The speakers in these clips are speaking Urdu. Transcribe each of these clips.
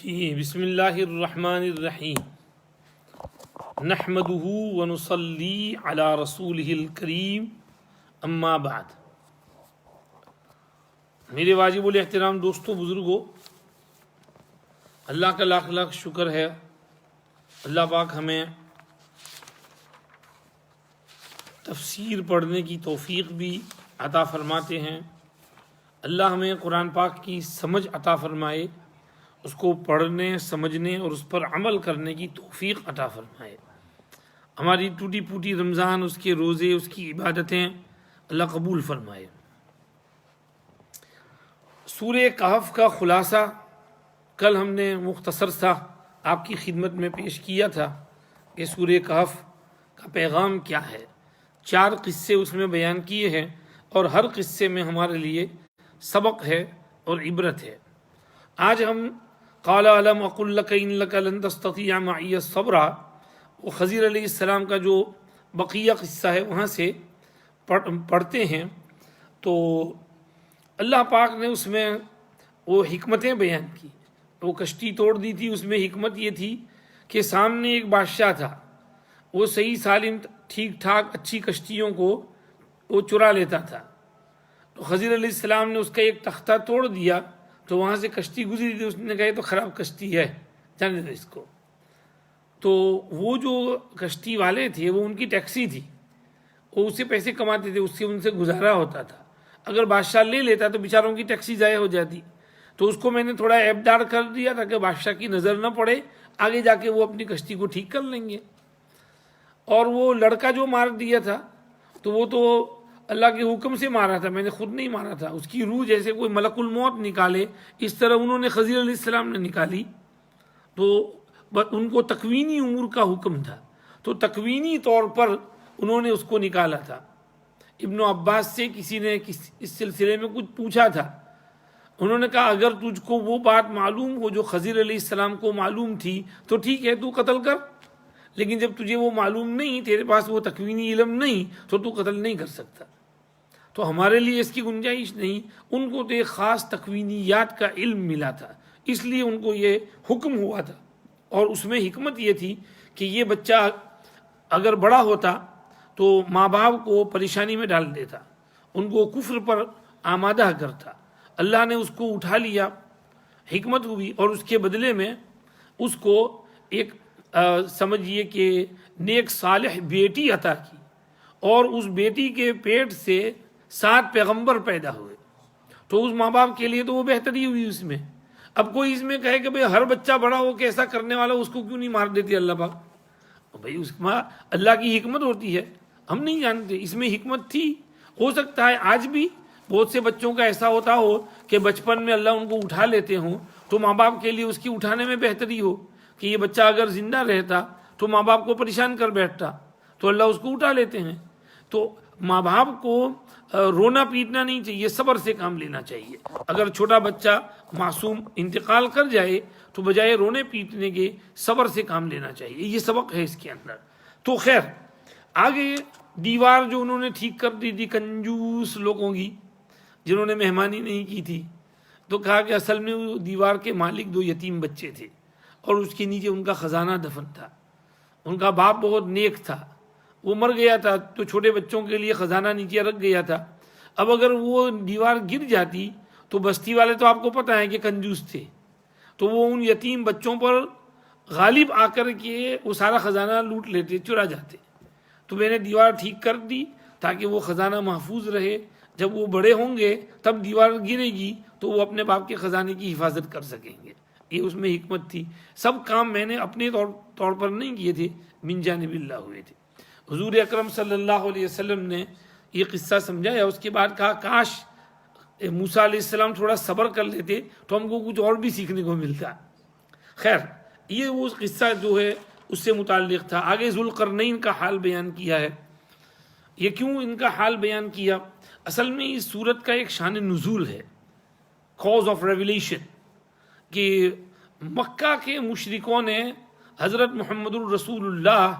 جی بسم اللہ الرحمن الرحیم نحمدہ ونصلی علی رسولہ الکریم اما بعد۔ میرے واجب الاحترام دوستوں بزرگوں، اللہ کا لاکھ لاکھ شکر ہے، اللہ پاک ہمیں تفسیر پڑھنے کی توفیق بھی عطا فرماتے ہیں۔ اللہ ہمیں قرآن پاک کی سمجھ عطا فرمائے، اس کو پڑھنے، سمجھنے اور اس پر عمل کرنے کی توفیق عطا فرمائے۔ ہماری ٹوٹی پھوٹی رمضان، اس کے روزے، اس کی عبادتیں اللہ قبول فرمائے۔ سورہ کہف کا خلاصہ کل ہم نے مختصر سا آپ کی خدمت میں پیش کیا تھا کہ سورہ کہف کا پیغام کیا ہے۔ 4 قصے اس میں بیان کیے ہیں اور ہر قصے میں ہمارے لیے سبق ہے اور عبرت ہے۔ آج ہم قال علم اقل لک ان لک لن تستطیع معی الصبر، وہ خضر علیہ السلام کا جو بقیہ قصہ ہے وہاں سے پڑھتے ہیں۔ تو اللہ پاک نے اس میں وہ حکمتیں بیان کی۔ وہ کشتی توڑ دی تھی، اس میں حکمت یہ تھی کہ سامنے ایک بادشاہ تھا، وہ صحیح سالم ٹھیک ٹھاک اچھی کشتیوں کو وہ چرا لیتا تھا۔ تو خضر علیہ السلام نے اس کا ایک تختہ توڑ دیا، تو وہاں سے کشتی گزری تھی، اس نے کہا یہ تو خراب کشتی ہے، جانے دو اس کو۔ تو وہ جو کشتی والے تھے وہ ان کی ٹیکسی تھی، وہ اس سے پیسے کماتے تھے، اس سے ان سے گزارا ہوتا تھا۔ اگر بادشاہ لے لیتا تو بیچاروں کی ٹیکسی ضائع ہو جاتی۔ تو اس کو میں نے تھوڑا عیبدار کر دیا تاکہ بادشاہ کی نظر نہ پڑے، آگے جا کے وہ اپنی کشتی کو ٹھیک کر لیں گے۔ اور وہ لڑکا جو مار دیا تھا تو وہ تو اللہ کے حکم سے مارا تھا، میں نے خود نہیں مارا تھا۔ اس کی روح جیسے کوئی ملک الموت نکالے اس طرح انہوں نے خضر علیہ السلام نے نکالی۔ تو ان کو تکوینی امور کا حکم تھا، تو تکوینی طور پر انہوں نے اس کو نکالا تھا۔ ابن عباس سے کسی نے اس سلسلے میں کچھ پوچھا تھا، انہوں نے کہا اگر تجھ کو وہ بات معلوم ہو جو خضر علیہ السلام کو معلوم تھی تو ٹھیک ہے، تو قتل کر، لیکن جب تجھے وہ معلوم نہیں، تیرے پاس وہ تکوینی علم نہیں، تو قتل نہیں کر سکتا۔ تو ہمارے لیے اس کی گنجائش نہیں۔ ان کو تو ایک خاص تکوینیات کا علم ملا تھا، اس لیے ان کو یہ حکم ہوا تھا۔ اور اس میں حکمت یہ تھی کہ یہ بچہ اگر بڑا ہوتا تو ماں باپ کو پریشانی میں ڈال دیتا، ان کو کفر پر آمادہ کرتا۔ اللہ نے اس کو اٹھا لیا، حکمت ہوئی، اور اس کے بدلے میں اس کو ایک سمجھیے کہ نیک صالح بیٹی عطا کی، اور اس بیٹی کے پیٹ سے 7 پیغمبر پیدا ہوئے۔ تو اس ماں باپ کے لیے تو وہ بہتری ہوئی اس میں۔ اب کوئی اس میں کہے کہ بھئی ہر بچہ بڑا ہو کے ایسا کرنے والا، اس کو کیوں نہیں مار دیتی اللہ پاک؟ بھئی اس میں اللہ کی حکمت ہوتی ہے، ہم نہیں جانتے، اس میں حکمت تھی۔ ہو سکتا ہے آج بھی بہت سے بچوں کا ایسا ہوتا ہو کہ بچپن میں اللہ ان کو اٹھا لیتے ہوں، تو ماں باپ کے لیے اس کی اٹھانے میں بہتری ہو کہ یہ بچہ اگر زندہ رہتا تو ماں باپ کو پریشان کر بیٹھتا، تو اللہ اس کو اٹھا لیتے ہیں۔ تو ماں باپ کو رونا پیٹنا نہیں چاہیے، صبر سے کام لینا چاہیے۔ اگر چھوٹا بچہ معصوم انتقال کر جائے تو بجائے رونے پیٹنے کے صبر سے کام لینا چاہیے، یہ سبق ہے اس کے اندر۔ تو خیر آگے دیوار جو انہوں نے ٹھیک کر دی تھی کنجوس لوگوں کی، جنہوں نے مہمانی نہیں کی تھی، تو کہا کہ اصل میں وہ دیوار کے مالک 2 یتیم بچے تھے، اور اس کے نیچے ان کا خزانہ دفن تھا۔ ان کا باپ بہت نیک تھا، وہ مر گیا تھا تو چھوٹے بچوں کے لیے خزانہ نیچے رکھ گیا تھا۔ اب اگر وہ دیوار گر جاتی تو بستی والے تو آپ کو پتہ ہے کہ کنجوس تھے، تو وہ ان یتیم بچوں پر غالب آ کر کے وہ سارا خزانہ لوٹ لیتے، چرا جاتے۔ تو میں نے دیوار ٹھیک کر دی تاکہ وہ خزانہ محفوظ رہے، جب وہ بڑے ہوں گے تب دیوار گرے گی تو وہ اپنے باپ کے خزانے کی حفاظت کر سکیں گے۔ یہ اس میں حکمت تھی۔ سب کام میں نے اپنے طور پر نہیں کیے تھے، من جانب اللہ ہوئے تھے۔ حضور اکرم صلی اللہ علیہ وسلم نے یہ قصہ سمجھایا، اس کے بعد کہا کاش موسیٰ علیہ السلام تھوڑا صبر کر لیتے تو ہم کو کچھ اور بھی سیکھنے کو ملتا۔ خیر یہ وہ قصہ جو ہے اس سے متعلق تھا۔ آگے ذوالقرنین کا حال بیان کیا ہے۔ یہ کیوں ان کا حال بیان کیا؟ اصل میں اس سورت کا ایک شان نزول ہے، کاز آف ریویلیشن، کہ مکہ کے مشرکوں نے حضرت محمد الرسول اللہ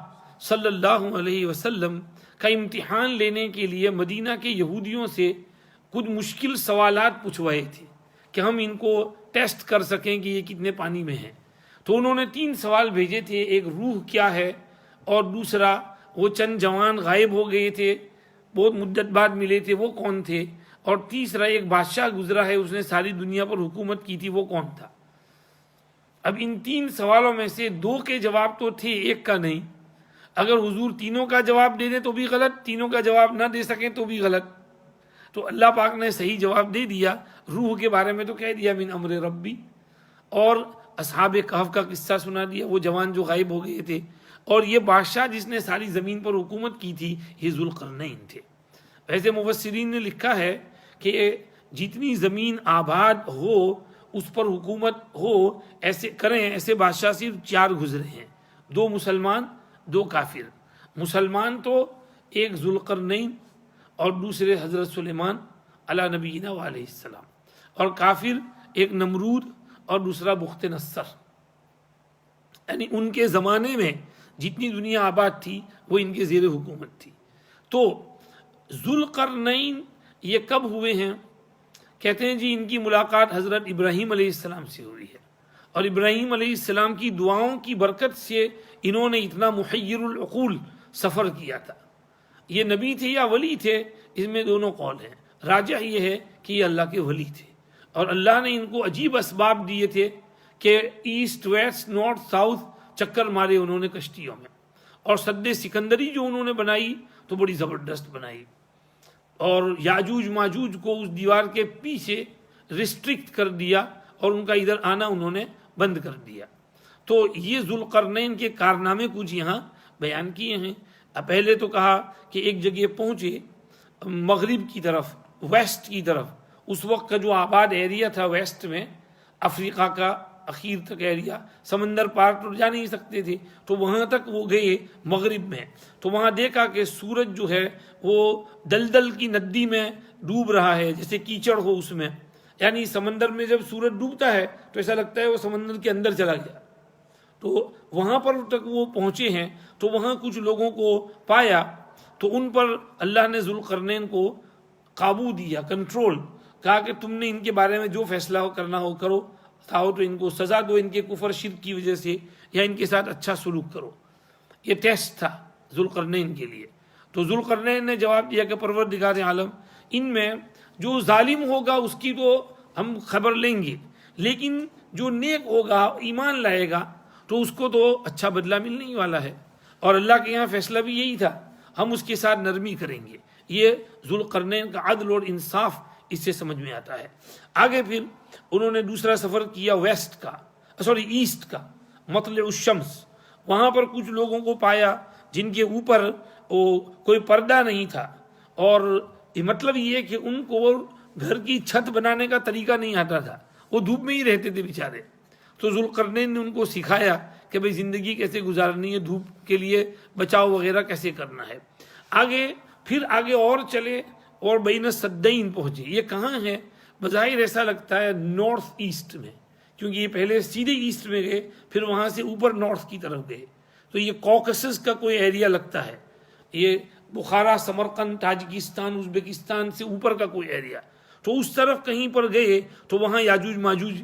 صلی اللہ علیہ وسلم کا امتحان لینے کے لیے مدینہ کے یہودیوں سے کچھ مشکل سوالات پوچھوائے تھے کہ ہم ان کو ٹیسٹ کر سکیں کہ یہ کتنے پانی میں ہیں. تو انہوں نے 3 سوال بھیجے تھے. ایک روح کیا ہے، اور دوسرا وہ چند جوان غائب ہو گئے تھے بہت مدت بعد ملے تھے وہ کون تھے، اور تیسرا ایک بادشاہ گزرا ہے اس نے ساری دنیا پر حکومت کی تھی وہ کون تھا. اب ان 3 سوالوں میں سے 2 کے جواب تو تھے، ایک کا نہیں. اگر حضور تینوں کا جواب دے دیں تو بھی غلط، تینوں کا جواب نہ دے سکیں تو بھی غلط. تو اللہ پاک نے صحیح جواب دے دیا. روح کے بارے میں تو کہہ دیا من امر ربی، اور اصحاب کہف کا قصہ سنا دیا، وہ جوان جو غائب ہو گئے تھے، اور یہ بادشاہ جس نے ساری زمین پر حکومت کی تھی یہ ذوالقرنین تھے. ویسے مفسرین نے لکھا ہے کہ جتنی زمین آباد ہو اس پر حکومت ہو ایسے کریں، ایسے بادشاہ صرف 4 گزرے ہیں، 2 مسلمان 2 کافر. مسلمان تو ایک ذوالقرنین اور دوسرے حضرت سلیمان علی نبینا علیہ السلام، اور کافر ایک نمرود اور دوسرا بخت نصر. یعنی ان کے زمانے میں جتنی دنیا آباد تھی وہ ان کے زیر حکومت تھی. تو ذوالقرنین یہ کب ہوئے ہیں؟ کہتے ہیں جی ان کی ملاقات حضرت ابراہیم علیہ السلام سے ہوئی ہے، اور ابراہیم علیہ السلام کی دعاؤں کی برکت سے انہوں نے اتنا محیر العقول سفر کیا تھا. یہ نبی تھے یا ولی تھے، اس میں دونوں قول ہیں. راجح یہ ہے کہ یہ اللہ کے ولی تھے، اور اللہ نے ان کو عجیب اسباب دیے تھے کہ ایسٹ ویسٹ نارتھ ساؤتھ چکر مارے انہوں نے کشتیوں میں. اور سد سکندری جو انہوں نے بنائی تو بڑی زبردست بنائی، اور یاجوج ماجوج کو اس دیوار کے پیچھے ریسٹرکٹ کر دیا اور ان کا ادھر آنا انہوں نے بند کر دیا. تو یہ ذوالقرنین کے کارنامے کچھ یہاں بیان کیے ہیں. پہلے تو کہا کہ ایک جگہ پہنچے مغرب کی طرف، ویسٹ کی طرف. اس وقت کا جو آباد ایریا تھا ویسٹ میں، افریقہ کا اخیر تک ایریا، سمندر پار تو جا نہیں سکتے تھے، تو وہاں تک وہ گئے مغرب میں. تو وہاں دیکھا کہ سورج جو ہے وہ دلدل کی ندی میں ڈوب رہا ہے، جیسے کیچڑ ہو اس میں. یعنی سمندر میں جب سورج ڈوبتا ہے تو ایسا لگتا ہے وہ سمندر کے اندر چلا گیا. تو وہاں پر تک وہ پہنچے ہیں، تو وہاں کچھ لوگوں کو پایا، تو ان پر اللہ نے ذوالقرنین کو قابو دیا، کنٹرول. کہا کہ تم نے ان کے بارے میں جو فیصلہ کرنا ہو کرو، چاہو تو ان کو سزا دو ان کے کفر شرک کی وجہ سے، یا ان کے ساتھ اچھا سلوک کرو. یہ ٹیسٹ تھا ذوالقرنین کے لیے. تو ذوالقرنین نے جواب دیا کہ پروردگار عالم، ان میں جو ظالم ہوگا اس کی تو ہم خبر لیں گے، لیکن جو نیک ہوگا ایمان لائے گا تو اس کو تو اچھا بدلہ ملنے ہی والا ہے، اور اللہ کے یہاں فیصلہ بھی یہی تھا، ہم اس کے ساتھ نرمی کریں گے. یہ ذوالقرنین کا عدل اور انصاف اس سے سمجھ میں آتا ہے. آگے پھر انہوں نے دوسرا سفر کیا ویسٹ کا، ایسٹ کا، مطلع الشمس. وہاں پر کچھ لوگوں کو پایا جن کے اوپر کوئی پردہ نہیں تھا، اور مطلب یہ کہ ان کو گھر کی چھت بنانے کا طریقہ نہیں آتا تھا، وہ دھوپ میں ہی رہتے تھے بیچارے. تو ذوالقرنین نے ان کو سکھایا کہ بھئی زندگی کیسے گزارنی ہے، دھوپ کے لیے بچاؤ وغیرہ کیسے کرنا ہے. پھر آگے اور چلے اور بین السدین پہنچے. یہ کہاں ہے؟ بظاہر ایسا لگتا ہے نارتھ ایسٹ میں، کیونکہ یہ پہلے سیدھے ایسٹ میں گئے، پھر وہاں سے اوپر نارتھ کی طرف گئے. تو یہ کوکسس کا کوئی ایریا لگتا ہے، یہ بخارا، سمرقند، تاجکستان، ازبکستان سے اوپر کا کوئی ایریا. تو اس طرف کہیں پر گئے تو وہاں یاجوج ماجوج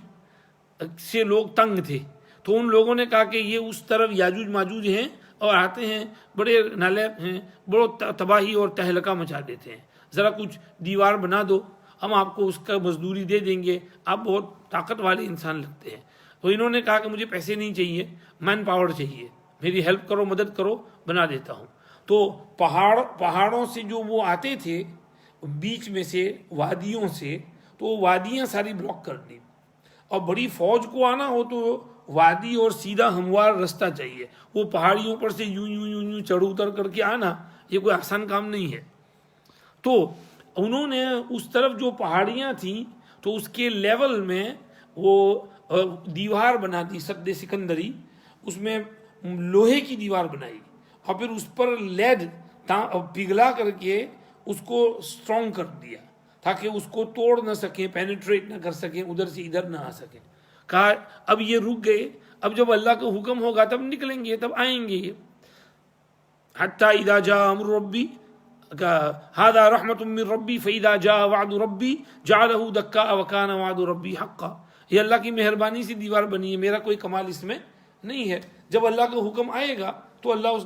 سے لوگ تنگ تھے. تو ان لوگوں نے کہا کہ یہ اس طرف یاجوج ماجوج ہیں اور آتے ہیں، بڑے نالائق ہیں، بڑوں تباہی اور تہلکہ مچا دیتے ہیں، ذرا کچھ دیوار بنا دو، ہم آپ کو اس کا مزدوری دے دیں گے، آپ بہت طاقت والے انسان لگتے ہیں. تو انہوں نے کہا کہ مجھے پیسے نہیں چاہیے، مین پاور چاہیے، میری ہیلپ کرو، مدد کرو، بنا دیتا ہوں. تو پہاڑوں سے جو وہ آتے تھے، بیچ میں سے وادیوں سے، تو وادیاں ساری بلاک کر دی. اور بڑی فوج کو آنا ہو تو وادی اور سیدھا ہموار رستہ چاہیے، وہ پہاڑیوں پر سے یوں یوں یوں یوں چڑھ اتر کر کے آنا یہ کوئی آسان کام نہیں ہے. تو انہوں نے اس طرف جو پہاڑیاں تھیں تو اس کے لیول میں وہ دیوار بنا دی، سد سکندری، اس میں لوہے کی دیوار بنائی، اور پھر اس پر لیڈ پگھلا کر کے اس کو اسٹرانگ کر دیا تاکہ اس کو توڑ نہ سکیں، پینیٹریٹ نہ کر سکیں، ادھر سے ادھر نہ آ سکیں. کہا اب یہ رک گئے، اب جب اللہ کا حکم ہوگا تب نکلیں گے، تب آئیں گے. یہ حتیٰ اذا جاء امر ربی، ہذا رحمت من ربی فاذا جاء وعد ربی جعلہ دکا وکان وعد ربی حقا، یہ اللہ کی مہربانی سے دیوار بنی ہے، میرا کوئی کمال اس میں نہیں ہے۔ جب اللہ کا حکم آئے گا تو اللہ اس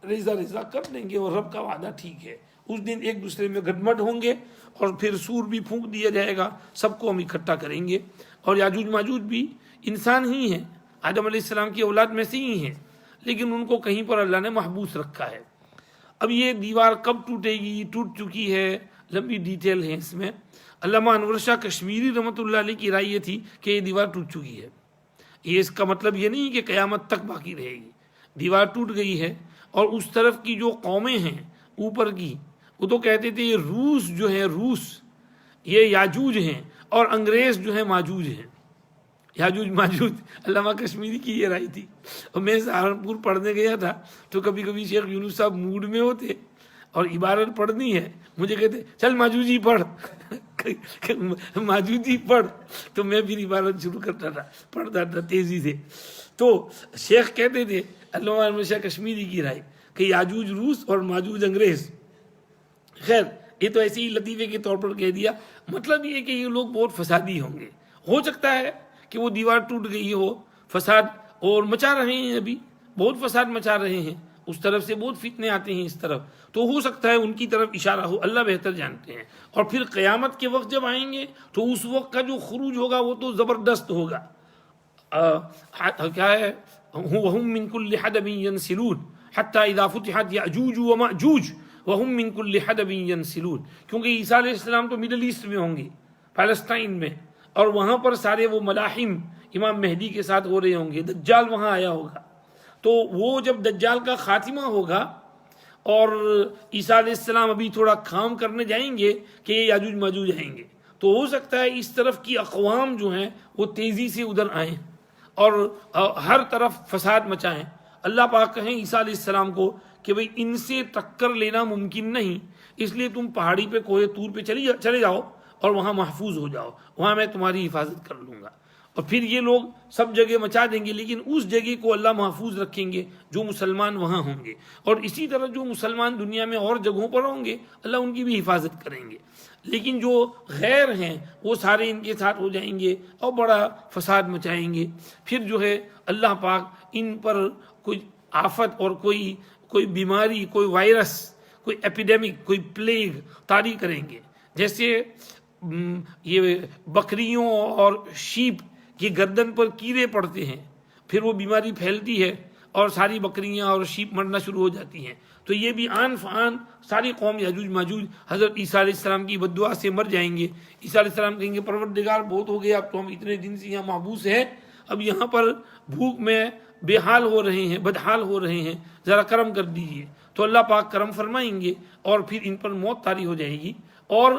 ریزہ کر دیں گے، اور رب کا وعدہ ٹھیک ہے۔ اس دن ایک دوسرے میں گڈمڈ ہوں گے، اور پھر سور بھی پھونک دیا جائے گا، سب کو ہم اکٹھا کریں گے۔ اور یاجوج ماجوج بھی انسان ہی ہیں، آدم علیہ السلام کی اولاد میں سے ہی ہیں، لیکن ان کو کہیں پر اللہ نے محبوس رکھا ہے۔ اب یہ دیوار کب ٹوٹے گی، ٹوٹ چکی ہے، لمبی ڈیٹیل ہے اس میں۔ علامہ انور شاہ کشمیری رحمۃ اللہ علیہ کی رائے یہ تھی کہ یہ دیوار ٹوٹ چکی ہے۔ یہ اس کا مطلب یہ نہیں کہ قیامت تک باقی رہے گی، دیوار ٹوٹ گئی ہے۔ اور اس طرف کی جو قومیں ہیں اوپر کی، وہ تو کہتے تھے یہ روس جو ہے، روس یہ یاجوج ہیں، اور انگریز جو ہیں ماجوج ہیں۔ یاجوج ماجوج علامہ کشمیری کی یہ رائے تھی۔ اور میں سہارنپور پڑھنے گیا تھا تو کبھی کبھی شیخ یونس صاحب موڈ میں ہوتے اور عبارت پڑھنی ہے، مجھے کہتے چل ماجوجی پڑھ ماجوجی پڑھ، تو میں پھر عبارت شروع کرتا تھا، پڑھتا تھا تیزی سے۔ تو شیخ کہتے تھے علامہ انور شاہ کشمیری کی رائے کہ یاجوج روس اور ماجوج انگریز۔ خیر یہ تو ایسے ہی لطیفے کے طور پر کہہ دیا، مطلب یہ کہ یہ لوگ بہت فسادی ہوں گے۔ ہو سکتا ہے کہ وہ دیوار ٹوٹ گئی ہو، فساد اور مچا رہے ہیں، ابھی بہت فساد مچا رہے ہیں، اس طرف سے بہت فتنے آتے ہیں اس طرف، تو ہو سکتا ہے ان کی طرف اشارہ ہو، اللہ بہتر جانتے ہیں۔ اور پھر قیامت کے وقت جب آئیں گے تو اس وقت کا جو خروج ہوگا وہ تو زبردست ہوگا۔ کیا ہے، وَهُم مِّن كُلِّ حَدَبٍ يَنْسِلُونَ حَتَّى إِذَا فُتِحَتْ يَأْجُوجُ وَمَأْجُوجُ وَهُم مِّن كُلِّ حَدَبٍ يَنْسِلُونَ، کیونکہ عیسیٰ علیہ السلام تو مڈل ایسٹ میں ہوں گے، فلسطین میں، اور وہاں پر سارے وہ ملاحم امام مہدی کے ساتھ ہو رہے ہوں گے، دجال وہاں آیا ہوگا۔ تو وہ جب دجال کا خاتمہ ہوگا اور عیسیٰ علیہ السلام ابھی تھوڑا کام کرنے جائیں گے کہ یہ یاجوج ماجوج آئیں گے، تو ہو سکتا ہے اس طرف کی اقوام جو ہیں وہ تیزی سے ادھر آئیں اور ہر طرف فساد مچائیں۔ اللہ پاک کہیں عیسیٰ علیہ السلام کو کہ بھئی ان سے ٹکر لینا ممکن نہیں، اس لیے تم پہاڑی پہ کوہ طور پہ چلے جاؤ اور وہاں محفوظ ہو جاؤ، وہاں میں تمہاری حفاظت کر لوں گا۔ اور پھر یہ لوگ سب جگہ مچا دیں گے، لیکن اس جگہ کو اللہ محفوظ رکھیں گے جو مسلمان وہاں ہوں گے، اور اسی طرح جو مسلمان دنیا میں اور جگہوں پر ہوں گے اللہ ان کی بھی حفاظت کریں گے۔ لیکن جو غیر ہیں وہ سارے ان کے ساتھ ہو جائیں گے اور بڑا فساد مچائیں گے۔ پھر جو ہے اللہ پاک ان پر کوئی آفت اور کوئی بیماری، کوئی وائرس، کوئی ایپیڈیمک، کوئی پلیگ طاری کریں گے۔ جیسے یہ بکریوں اور شیپ کی گردن پر کیڑے پڑتے ہیں، پھر وہ بیماری پھیلتی ہے اور ساری بکریاں اور شیپ مرنا شروع ہو جاتی ہیں، تو یہ بھی آن فآن ساری قوم یاجوج ماجوج حضرت عیسیٰ علیہ السلام کی بد دعا سے مر جائیں گے۔ عیسیٰ علیہ السلام کہیں گے پروردگار بہت ہو گیا، اب تو ہم اتنے دن سے یہاں محبوس ہیں، اب یہاں پر بھوک میں بے حال ہو رہے ہیں، بدحال ہو رہے ہیں، ذرا کرم کر دیجیے۔ تو اللہ پاک کرم فرمائیں گے اور پھر ان پر موت طاری ہو جائے گی، اور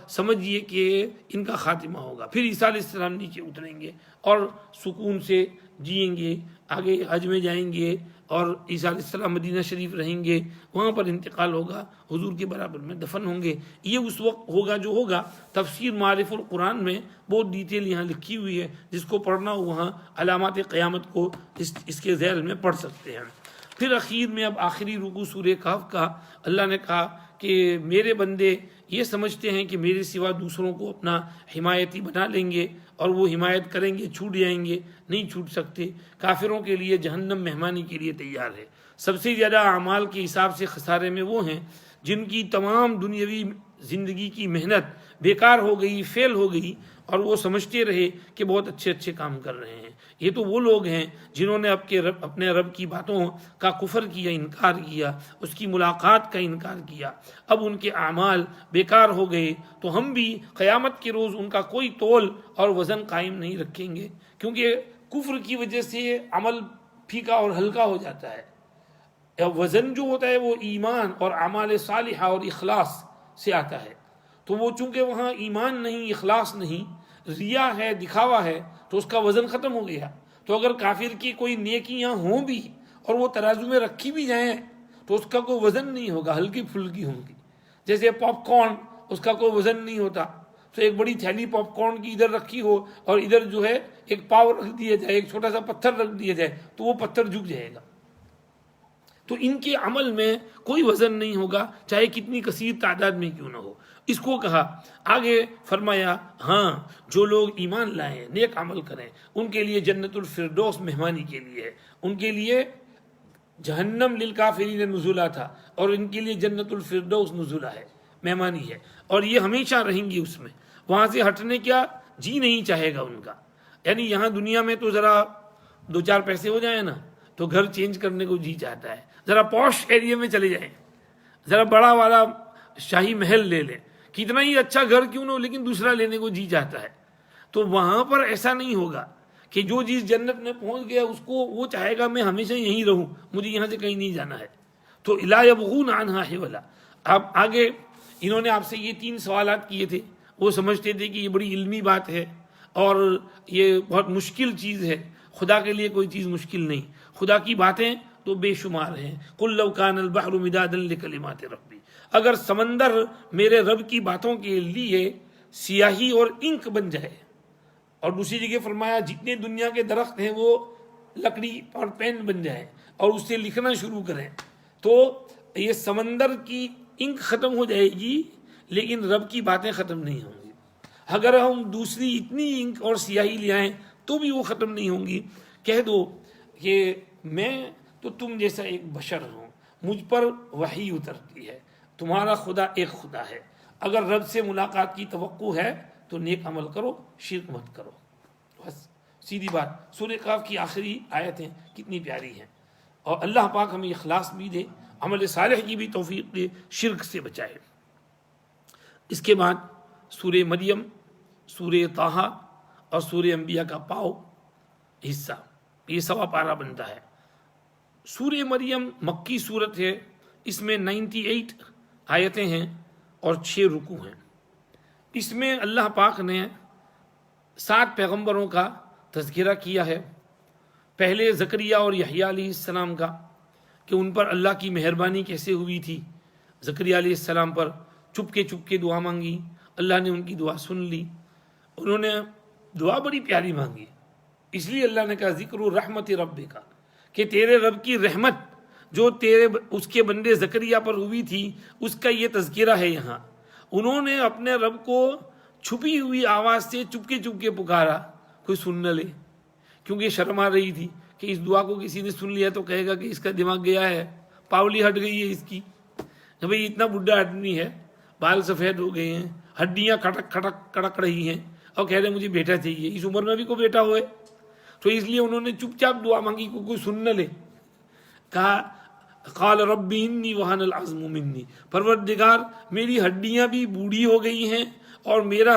سمجھیے کہ ان کا خاتمہ ہوگا۔ پھر عیسیٰ علیہ السلام نیچے اتریں گے اور سکون سے جئیں گے، آگے حج میں جائیں گے، اور عیسیٰ علیہ السلام مدینہ شریف رہیں گے، وہاں پر انتقال ہوگا، حضور کے برابر میں دفن ہوں گے۔ یہ اس وقت ہوگا جو ہوگا۔ تفسیر معارف القرآن میں بہت ڈیٹیل یہاں لکھی ہوئی ہے، جس کو پڑھنا ہو وہاں علامات قیامت کو اس کے ذیل میں پڑھ سکتے ہیں۔ پھر اخیر میں اب آخری رکوع سورہ کہف کا، اللہ نے کہا کہ میرے بندے یہ سمجھتے ہیں کہ میرے سوا دوسروں کو اپنا حمایتی بنا لیں گے اور وہ حمایت کریں گے، چھوٹ جائیں گے، نہیں چھوٹ سکتے۔ کافروں کے لیے جہنم مہمانی کے لیے تیار ہے۔ سب سے زیادہ اعمال کے حساب سے خسارے میں وہ ہیں جن کی تمام دنیاوی زندگی کی محنت بیکار ہو گئی، فیل ہو گئی، اور وہ سمجھتے رہے کہ بہت اچھے کام کر رہے ہیں۔ یہ تو وہ لوگ ہیں جنہوں نے اپنے رب کی باتوں کا کفر کیا، انکار کیا، اس کی ملاقات کا انکار کیا، اب ان کے اعمال بیکار ہو گئے۔ تو ہم بھی قیامت کے روز ان کا کوئی تول اور وزن قائم نہیں رکھیں گے، کیونکہ کفر کی وجہ سے عمل پھیکا اور ہلکا ہو جاتا ہے۔ وزن جو ہوتا ہے وہ ایمان اور اعمال صالحہ اور اخلاص سے آتا ہے، تو وہ چونکہ وہاں ایمان نہیں، اخلاص نہیں، ریا ہے، دکھاوا ہے، تو اس کا وزن ختم ہو گیا۔ تو اگر کافر کی کوئی نیکیاں ہوں بھی اور وہ ترازو میں رکھی بھی جائیں تو اس کا کوئی وزن نہیں ہوگا، ہلکی پھلکی ہوں گی۔ جیسے پاپ کارن، اس کا کوئی وزن نہیں ہوتا، تو ایک بڑی تھیلی پاپ کارن کی ادھر رکھی ہو اور ادھر جو ہے ایک پاؤ رکھ دیا جائے، ایک چھوٹا سا پتھر رکھ دیا جائے، تو وہ پتھر جھک جائے گا۔ تو ان کے عمل میں کوئی وزن نہیں ہوگا، چاہے کتنی کثیر تعداد میں کیوں نہ ہو. اس کو کہا. آگے فرمایا ہاں جو لوگ ایمان لائیں، نیک عمل کریں، ان کے لیے جنت الفردوس مہمانی کے لیے ہے، ان کے لیے جہنم للکافرین نزلہ تھا، اور ان کے لیے جنت الفردوس نزلہ ہے، مہمانی ہے، اور یہ ہمیشہ رہیں گی اس میں. وہاں سے ہٹنے کیا جی نہیں چاہے گا ان کا. یعنی یہاں دنیا میں تو ذرا 2-4 پیسے ہو جائیں نا تو گھر چینج کرنے کو جی چاہتا ہے، ذرا پوش ایریا میں چلے جائیں، ذرا بڑا والا شاہی محل لے لیں، کتنا ہی اچھا گھر کیوں نہ ہو لیکن دوسرا لینے کو جی چاہتا ہے. تو وہاں پر ایسا نہیں ہوگا کہ جو چیز جنت میں پہنچ گیا اس کو وہ چاہے گا میں ہمیشہ یہیں رہوں، مجھے یہاں سے کہیں نہیں جانا ہے. تو الا یبغون عنہا حولا. اب آگے انہوں نے آپ سے یہ 3 سوالات کیے تھے، وہ سمجھتے تھے کہ یہ بڑی علمی بات ہے اور یہ بہت مشکل چیز ہے. خدا کے لیے کوئی چیز مشکل نہیں، خدا کی باتیں تو بے شمار ہیں. قل لو کان البحر مدادا لکلمات ربی، اگر سمندر میرے رب کی باتوں کے لیے سیاہی اور انک بن جائے. اور دوسری جگہ فرمایا جتنے دنیا کے درخت ہیں وہ لکڑی اور پین بن جائیں اور اس سے لکھنا شروع کریں، تو یہ سمندر کی انک ختم ہو جائے گی لیکن رب کی باتیں ختم نہیں ہوں گی. اگر ہم دوسری اتنی انک اور سیاہی لے آئیں تو بھی وہ ختم نہیں ہوں گی. کہہ دو کہ میں تو تم جیسا ایک بشر ہوں، مجھ پر وحی اترتی ہے، تمہارا خدا ایک خدا ہے، اگر رب سے ملاقات کی توقع ہے تو نیک عمل کرو، شرک مت کرو. بس سیدھی بات. سورہ قاف کی آخری آیتیں کتنی پیاری ہیں، اور اللہ پاک ہمیں اخلاص بھی دے، عمل صالح کی بھی توفیق دے، شرک سے بچائے. اس کے بعد سورہ مریم، سورہ طٰہٰ اور سورہ انبیاء کا پاؤ حصہ، یہ 1.25 پارہ بنتا ہے. سورہ مریم مکی صورت ہے، اس میں 98 آیتیں ہیں اور 6 رکوع ہیں. اس میں اللہ پاک نے 7 پیغمبروں کا تذکرہ کیا ہے. پہلے زکریا اور یحییٰ علیہ السلام کا، کہ ان پر اللہ کی مہربانی کیسے ہوئی تھی. زکریا علیہ السلام پر چپ کے دعا مانگی، اللہ نے ان کی دعا سن لی. انہوں نے دعا بڑی پیاری مانگی، اس لیے اللہ نے کہا ذکر رحمت رب کا، کہ تیرے رب کی رحمت جو اس کے بندے زکریا پر ہوئی تھی اس کا یہ تذکرہ ہے یہاں. انہوں نے اپنے رب کو چھپی ہوئی آواز سے چپ کے پکارا، کوئی سن نہ لے، کیونکہ شرم آ رہی تھی کہ اس دعا کو کسی نے سن لیا تو کہے گا کہ اس کا دماغ گیا ہے، پاولی ہٹ گئی ہے اس کی، کہ بھئی اتنا بڈھا آدمی ہے، بال سفید ہو گئے ہیں، ہڈیاں کڑک رہی ہیں، اور کہہ رہے مجھے بیٹا چاہیے. اس عمر میں بھی کوئی بیٹا ہوئے؟ تو اس لیے انہوں نے چپ چاپ دعا مانگی کو کوئی سن نہ لے. کہا قال رب انی وہن العظم منی، پروردگار میری ہڈیاں بھی بوڑھی ہو گئی ہیں اور میرے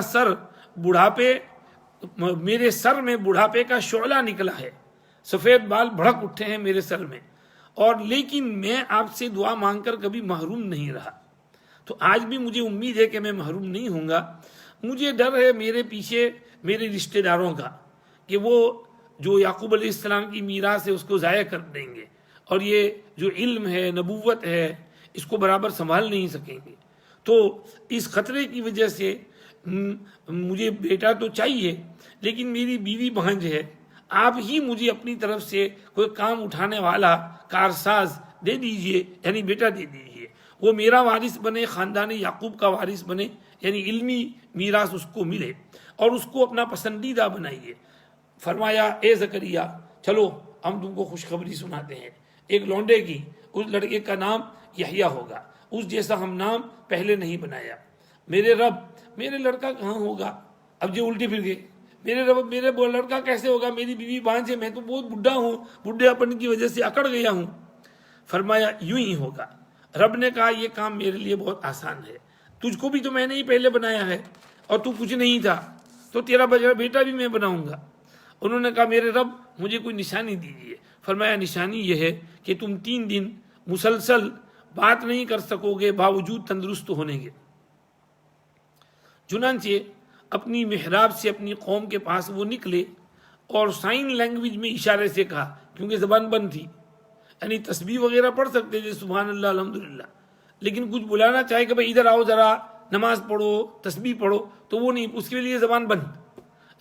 سر میں بڑھاپے کا شعلہ نکلا ہے، سفید بال بھڑک اٹھے ہیں میرے سر میں، اور لیکن میں آپ سے دعا مانگ کر کبھی محروم نہیں رہا. تو آج بھی مجھے امید ہے کہ میں محروم نہیں ہوں گا. مجھے ڈر ہے میرے پیچھے میرے رشتہ داروں کا، کہ وہ جو یعقوب علیہ السلام کی میراث ہے اس کو ضائع کر دیں گے، اور یہ جو علم ہے، نبوت ہے، اس کو برابر سنبھال نہیں سکیں گے. تو اس خطرے کی وجہ سے مجھے بیٹا تو چاہیے لیکن میری بیوی بھانج ہے، آپ ہی مجھے اپنی طرف سے کوئی کام اٹھانے والا کارساز دے دیجئے، یعنی بیٹا دے دیجئے، وہ میرا وارث بنے، خاندان یعقوب کا وارث بنے، یعنی علمی میراث اس کو ملے، اور اس کو اپنا پسندیدہ بنائیے. فرمایا اے زکریا چلو ہم تم کو خوشخبری سناتے ہیں، ایک لونڈے کی، اس لڑکے کا نام یحییٰ ہوگا، اس جیسا ہم نام پہلے نہیں بنایا. میرے رب، میرے لڑکا کہاں ہوگا؟ اب جو الٹی پھر گئے، میرے رب میرے لڑکا کیسے ہوگا؟ میری بیوی بانج ہے، میں تو بہت بڈھا ہوں، بڈھے اپن کی وجہ سے اکڑ گیا ہوں. فرمایا یوں ہی ہوگا. رب نے کہا یہ کام میرے لیے بہت آسان ہے، تجھ کو بھی تو میں نے ہی پہلے بنایا ہے اور تو کچھ نہیں تھا، تو تیرا بیٹا بھی میں بناؤں گا. انہوں نے کہا میرے رب مجھے کوئی نشانی دیجیے. فرمایا نشانی یہ ہے کہ تم 3 دن مسلسل بات نہیں کر سکو گے باوجود تندرست ہونے کے. چنانچہ اپنی محراب سے اپنی قوم کے پاس وہ نکلے اور سائن لینگویج میں اشارے سے کہا، کیونکہ زبان بند تھی، یعنی تسبیح وغیرہ پڑھ سکتے تھے سبحان اللہ الحمدللہ، لیکن کچھ بلانا چاہے کہ بھائی ادھر آؤ ذرا نماز پڑھو تسبیح پڑھو تو وہ نہیں، اس کے لیے زبان بند.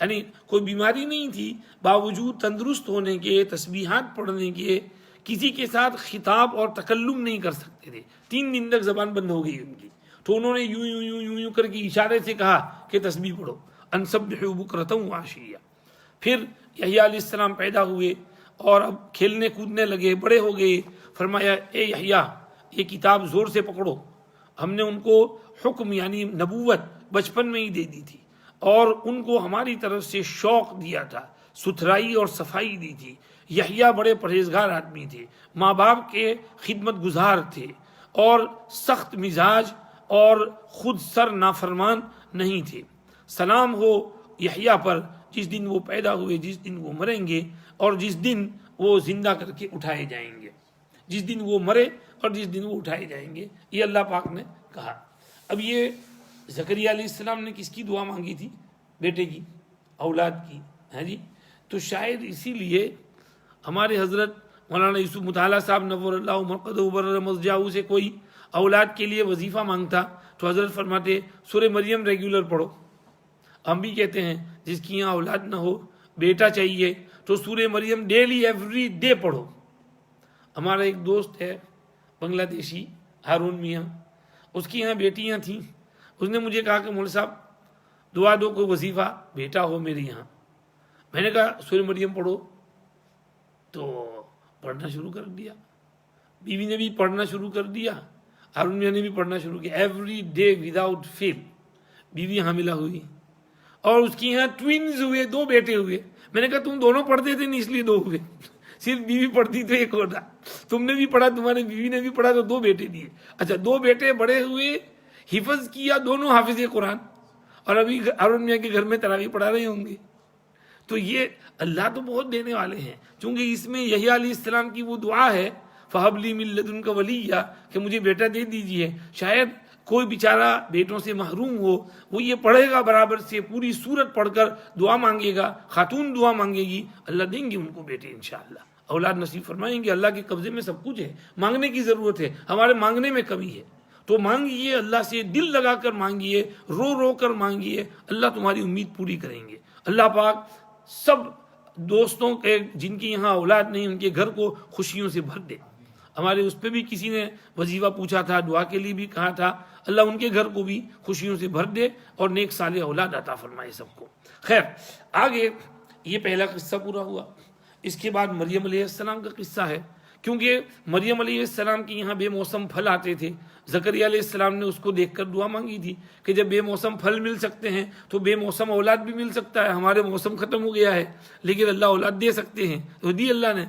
یعنی کوئی بیماری نہیں تھی، باوجود تندرست ہونے کے، تسبیحات پڑھنے کے، کسی کے ساتھ خطاب اور تکلم نہیں کر سکتے تھے، 3 دن تک زبان بند ہو گئی ان کی، تو انہوں نے یوں یوں یوں یوں یوں کر کے اشارے سے کہا کہ تسبیح پڑھو، انسبحوا بکرۃ وعشیہ۔ پھر یحییٰ علیہ السلام پیدا ہوئے اور اب کھیلنے کودنے لگے، بڑے ہو گئے، فرمایا اے یحییٰ یہ کتاب زور سے پکڑو۔ ہم نے ان کو حکم یعنی نبوت بچپن میں ہی دے دی تھی، اور ان کو ہماری طرف سے شوق دیا تھا، ستھرائی اور صفائی دی تھی۔ یحییٰ بڑے پرہیزگار آدمی تھے، ماں باپ کے خدمت گزار تھے، اور سخت مزاج اور خود سر نافرمان نہیں تھے۔ سلام ہو یحییٰ پر جس دن وہ پیدا ہوئے، جس دن وہ مریں گے، اور جس دن وہ زندہ کر کے اٹھائے جائیں گے، جس دن وہ مرے اور جس دن وہ اٹھائے جائیں گے، یہ اللہ پاک نے کہا۔ اب یہ زکریا علیہ السلام نے کس کی دعا مانگی تھی؟ بیٹے کی، اولاد کی، ہے جی۔ تو شاید اسی لیے ہمارے حضرت مولانا یوسف مطالعہ صاحب نور اللہ مرقدہ وبرر مضجعہ سے کوئی اولاد کے لیے وظیفہ مانگتا تو حضرت فرماتے سورہ مریم ریگولر پڑھو۔ ہم بھی کہتے ہیں جس کی یہاں اولاد نہ ہو، بیٹا چاہیے، تو سورہ مریم ڈیلی ایوری ڈے پڑھو۔ ہمارا ایک دوست ہے بنگلہ دیشی، ہارون میاں، اس کی یہاں بیٹیاں تھیں، اس نے مجھے کہا کہ مول صاحب دعا دو کوئی وظیفہ بیٹا ہو میرے یہاں۔ میں نے کہا سورہ مریم پڑھو، تو پڑھنا شروع کر دیا، بیوی نے بھی پڑھنا شروع کر دیا، ہارون میاں نے بھی پڑھنا شروع کیا، ایوری ڈے وداؤٹ فیل۔ بیوی حاملہ ہوئی اور اس کی یہاں ٹوینز ہوئے، 2 بیٹے ہوئے۔ میں نے کہا تم دونوں پڑھتے تھے نہیں اس لیے 2 ہوئے، صرف بیوی پڑھتی تو 1 ہوتا، تم نے بھی پڑھا، تمہاری بیوی نے بھی پڑھا، تو 2 بیٹے دیے۔ اچھا 2 بیٹے بڑے ہوئے، حفظ کیا، دونوں حافظ قرآن، اور ابھی ہارون میاں کے گھر میں تراویح پڑھا رہے ہوں گے۔ تو یہ اللہ تو بہت دینے والے ہیں، چونکہ اس میں یحییٰ علیہ السلام کی وہ دعا ہے فَهَبْ لِي مِن لَّدُنْكَ وَلِيًّا کہ مجھے بیٹا دے دیجئے۔ شاید کوئی بیچارہ بیٹوں سے محروم ہو، وہ یہ پڑھے گا برابر سے، پوری سورت پڑھ کر دعا مانگے گا، خاتون دعا مانگے گی، اللہ دیں گے ان کو بیٹے انشاءاللہ، اولاد نصیب فرمائیں گے۔ اللہ کے قبضے میں سب کچھ ہے، مانگنے کی ضرورت ہے، ہمارے مانگنے میں کمی ہے، تو مانگیے اللہ سے، دل لگا کر مانگیے، رو رو کر مانگیے، اللہ تمہاری امید پوری کریں گے۔ اللہ پاک سب دوستوں کے جن کی یہاں اولاد نہیں ان کے گھر کو خوشیوں سے بھر دے۔ ہمارے اس پہ بھی کسی نے وظیفہ پوچھا تھا، دعا کے لیے بھی کہا تھا، اللہ ان کے گھر کو بھی خوشیوں سے بھر دے اور نیک صالح اولاد عطا فرمائے سب کو۔ خیر آگے یہ پہلا قصہ پورا ہوا، اس کے بعد مریم علیہ السلام کا قصہ ہے، کیونکہ مریم علیہ السلام کے یہاں بے موسم پھل آتے تھے۔ زکریا علیہ السلام نے اس کو دیکھ کر دعا مانگی تھی کہ جب بے موسم پھل مل سکتے ہیں تو بے موسم اولاد بھی مل سکتا ہے، ہمارے موسم ختم ہو گیا ہے لیکن اللہ اولاد دے سکتے ہیں، تو دی اللہ نے۔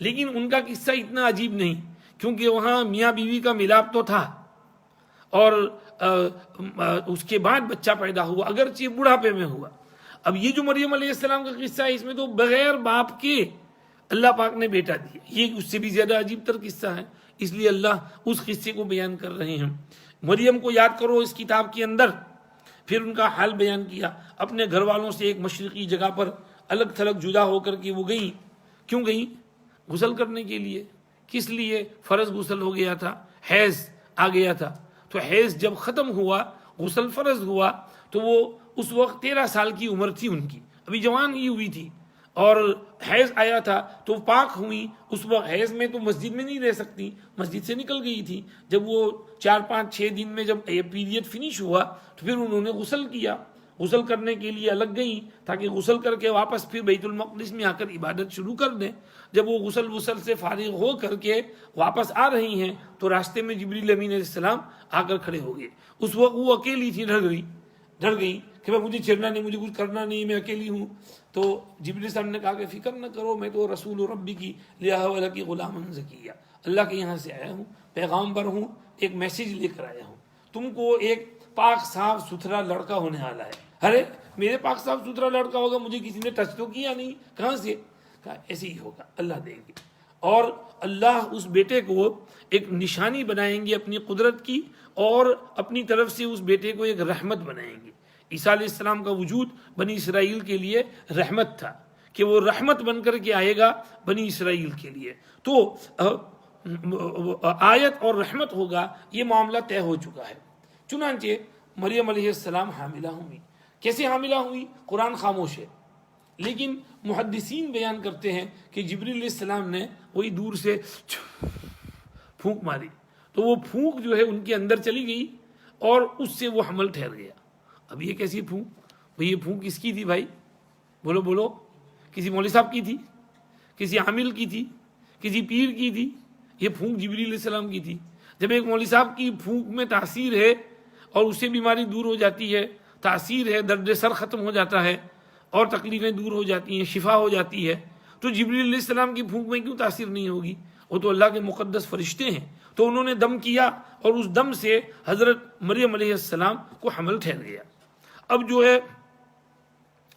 لیکن ان کا قصہ اتنا عجیب نہیں، کیونکہ وہاں میاں بیوی کا ملاپ تو تھا، اور اس کے بعد بچہ پیدا ہوا، اگرچہ بڑھاپے میں ہوا۔ اب یہ جو مریم علیہ السلام کا قصہ ہے، اس میں تو بغیر باپ کے اللہ پاک نے بیٹا دیا، یہ اس سے بھی زیادہ عجیب تر قصہ ہے، اس لیے اللہ اس قصے کو بیان کر رہے ہیں۔ مریم کو یاد کرو اس کتاب کے اندر، پھر ان کا حال بیان کیا، اپنے گھر والوں سے ایک مشرقی جگہ پر الگ تھلگ جدا ہو کر کے وہ گئیں۔ کیوں گئیں؟ غسل کرنے کے لیے۔ کس لیے؟ فرض غسل ہو گیا تھا، حیض آ گیا تھا، تو حیض جب ختم ہوا، غسل فرض ہوا، تو وہ اس وقت 13 سال کی عمر تھی ان کی، ابھی جوان ہی ہوئی تھی، اور حیض آیا تھا تو پاک ہوئی۔ اس وقت حیض میں تو مسجد میں نہیں رہ سکتی، مسجد سے نکل گئی تھی۔ جب وہ 4 5 6 دن میں جب یہ پیریڈ فنش ہوا تو پھر انہوں نے غسل کیا، غسل کرنے کے لیے الگ گئیں تاکہ غسل کر کے واپس پھر بیت المقدس میں آ کر عبادت شروع کر دیں۔ جب وہ غسل سے فارغ ہو کر کے واپس آ رہی ہیں تو راستے میں جبریل امین علیہ السلام آ کر کھڑے ہو گئے۔ اس وقت وہ اکیلی تھی، ڈر گئی کہ میں مجھے چھیڑنا نہیں، مجھے کچھ کرنا نہیں، میں اکیلی ہوں۔ تو جبریل صاحب نے کہا کہ فکر نہ کرو، میں تو رسول ربی کی لِأَهْوَ لَكِ غُلَامًا زَكِيًّا، اللہ کے یہاں سے آیا ہوں، پیغامبر ہوں، ایک میسیج لے کر آیا ہوں، تم کو ایک پاک صاف ستھرا لڑکا ہونے والا ہے۔ ارے میرے پاک صاف ستھرا لڑکا ہوگا، مجھے کسی نے ٹچ تو کیا نہیں، کہاں سے؟ کہا ایسے ہی ہوگا، اللہ دیں گے، اور اللہ اس بیٹے کو ایک نشانی بنائیں گے اپنی قدرت کی، اور اپنی طرف سے اس بیٹے کو ایک رحمت بنائیں گے۔ عیسیٰ علیہ السلام کا وجود بنی اسرائیل کے لیے رحمت تھا، کہ وہ رحمت بن کر کے آئے گا بنی اسرائیل کے لیے، تو آیت اور رحمت ہوگا، یہ معاملہ طے ہو چکا ہے۔ چنانچہ مریم علیہ السلام حاملہ ہوئی۔ کیسے حاملہ ہوئی؟ قرآن خاموش ہے، لیکن محدثین بیان کرتے ہیں کہ جبریل علیہ السلام نے وہی دور سے پھونک ماری تو وہ پھونک جو ہے ان کے اندر چلی گئی اور اس سے وہ حمل ٹھہر گیا. اب یہ کیسی پھونک؟ بھئی یہ پھونک کس کی تھی بھائی؟ بولو بولو. کسی مولوی صاحب کی تھی؟ کسی عامل کی تھی؟ کسی پیر کی تھی؟ یہ پھونک جبریل علیہ السلام کی تھی. جب ایک مولوی صاحب کی پھونک میں تاثیر ہے اور اس سے بیماری دور ہو جاتی ہے، تاثیر ہے، درد سر ختم ہو جاتا ہے اور تکلیفیں دور ہو جاتی ہیں، شفا ہو جاتی ہے، تو جبریل علیہ السلام کی پھونک میں کیوں تاثیر نہیں ہوگی؟ وہ تو اللہ کے مقدس فرشتے ہیں. تو انہوں نے دم کیا اور اس دم سے حضرت مریم علیہ السلام کو حمل ٹھہر گیا. اب جو ہے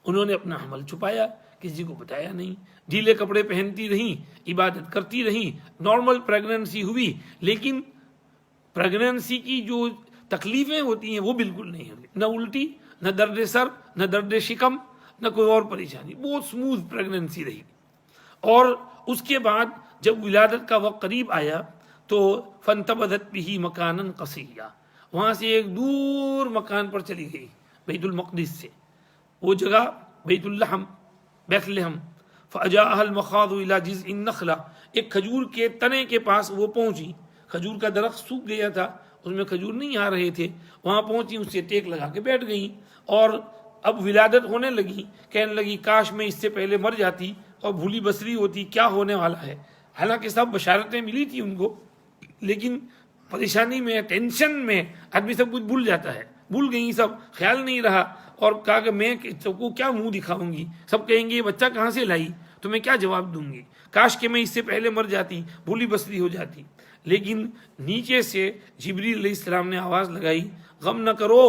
انہوں نے اپنا حمل چھپایا، کسی کو بتایا نہیں، ڈھیلے کپڑے پہنتی رہیں، عبادت کرتی رہیں، نارمل پریگننسی ہوئی، لیکن پریگننسی کی جو تکلیفیں ہوتی ہیں وہ بالکل نہیں ہوئی، نہ الٹی، نہ درد سر، نہ درد شکم، نہ کوئی اور پریشانی، بہت سموتھ پریگننسی رہی. اور اس کے بعد جب ولادت کا وقت قریب آیا تو فانتبذت به مکانا قصیا، وہاں سے ایک دور مکان پر چلی گئی، بیت المقدس سے، وہ جگہ بیت اللحم، بیت لحم. فاجاءها المخاض الى جذع النخلہ، ایک کھجور کے تنے کے پاس وہ پہنچی. کھجور کا درخت سوکھ گیا تھا، اس میں کھجور نہیں آ رہے تھے، وہاں پہنچی، اس سے ٹیک لگا کے بیٹھ گئیں. اور اب ولادت ہونے لگی، کہنے لگی کاش میں اس سے پہلے مر جاتی اور بھولی بسری ہوتی، کیا ہونے والا ہے. حالانکہ سب بشارتیں ملی تھی ان کو، لیکن پریشانی میں، ٹینشن میں آدمی سب کچھ بھول جاتا ہے. بھول گئی سب، خیال نہیں رہا، اور کہا کہ میں سب کو کیا منہ دکھاؤں گی، سب کہیں گے یہ بچہ کہاں سے لائی، تو میں کیا جواب دوں گی، کاش کہ میں اس سے پہلے مر جاتی، بھولی بسری ہو جاتی. لیکن نیچے سے جبریل علیہ السلام نے آواز لگائی، غم نہ کرو،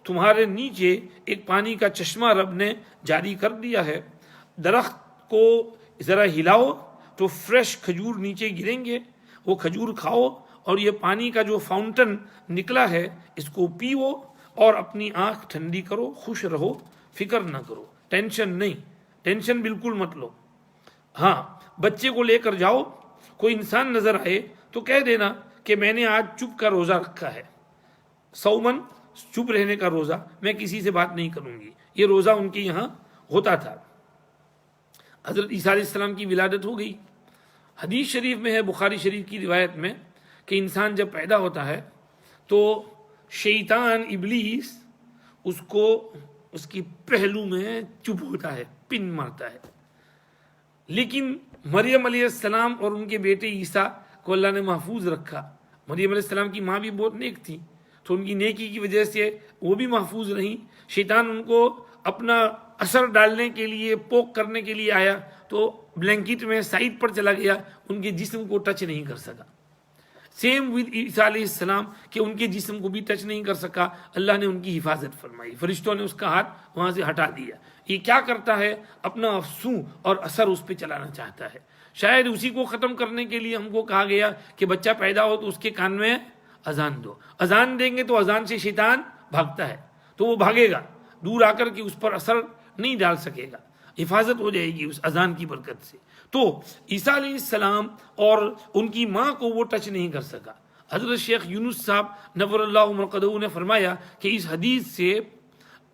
تمہارے نیچے ایک پانی کا چشمہ رب نے جاری کر دیا ہے، درخت کو ذرا ہلاؤ تو فریش کھجور نیچے گریں گے، وہ کھجور کھاؤ اور یہ پانی کا جو فاؤنٹن نکلا ہے اس کو پیو اور اپنی آنکھ ٹھنڈی کرو، خوش رہو، فکر نہ کرو، ٹینشن نہیں، ٹینشن بالکل مت لو. ہاں بچے کو لے کر جاؤ، کوئی انسان نظر آئے تو کہہ دینا کہ میں نے آج چپ کا روزہ رکھا ہے، سومن، چپ رہنے کا روزہ، میں کسی سے بات نہیں کروں گی. یہ روزہ ان کے یہاں ہوتا تھا. حضرت عیسیٰ علیہ السلام کی ولادت ہو گئی. حدیث شریف میں ہے، بخاری شریف کی روایت میں، کہ انسان جب پیدا ہوتا ہے تو شیطان ابلیس اس کو اس کی پہلو میں چپ ہوتا ہے، پن مارتا ہے. لیکن مریم علیہ السلام اور ان کے بیٹے عیسیٰ کو اللہ نے محفوظ رکھا. مریم علیہ السلام کی ماں بھی بہت نیک تھی، تو ان کی نیکی کی وجہ سے وہ بھی محفوظ رہیں. شیطان ان کو اپنا اثر ڈالنے کے لیے، پوک کرنے کے لیے آیا تو بلینکٹ میں سائڈ پر چلا گیا، ان کے جسم کو ٹچ نہیں کر سکا. سیم ود عیسیٰ علیہ السلام کہ ان کے جسم کو بھی ٹچ نہیں کر سکا، اللہ نے ان کی حفاظت فرمائی، فرشتوں نے اس کا ہاتھ وہاں سے ہٹا دیا. یہ کیا کرتا ہے؟ اپنا افسوں اور اثر اس پہ چلانا چاہتا ہے. شاید اسی کو ختم کرنے کے لیے ہم کو کہا گیا کہ بچہ پیدا ہو تو اس کے کان میں اذان دو. اذان دیں گے تو اذان سے شیطان بھاگتا ہے، تو وہ بھاگے گا، دور آ کر کے اس پر اثر نہیں ڈال سکے گا، حفاظت ہو جائے گی اس اذان کی برکت سے. تو عیسیٰ علیہ السلام اور ان کی ماں کو وہ ٹچ نہیں کر سکا. حضرت شیخ یونس صاحب نور اللہ مرقدہ نے فرمایا کہ اس حدیث سے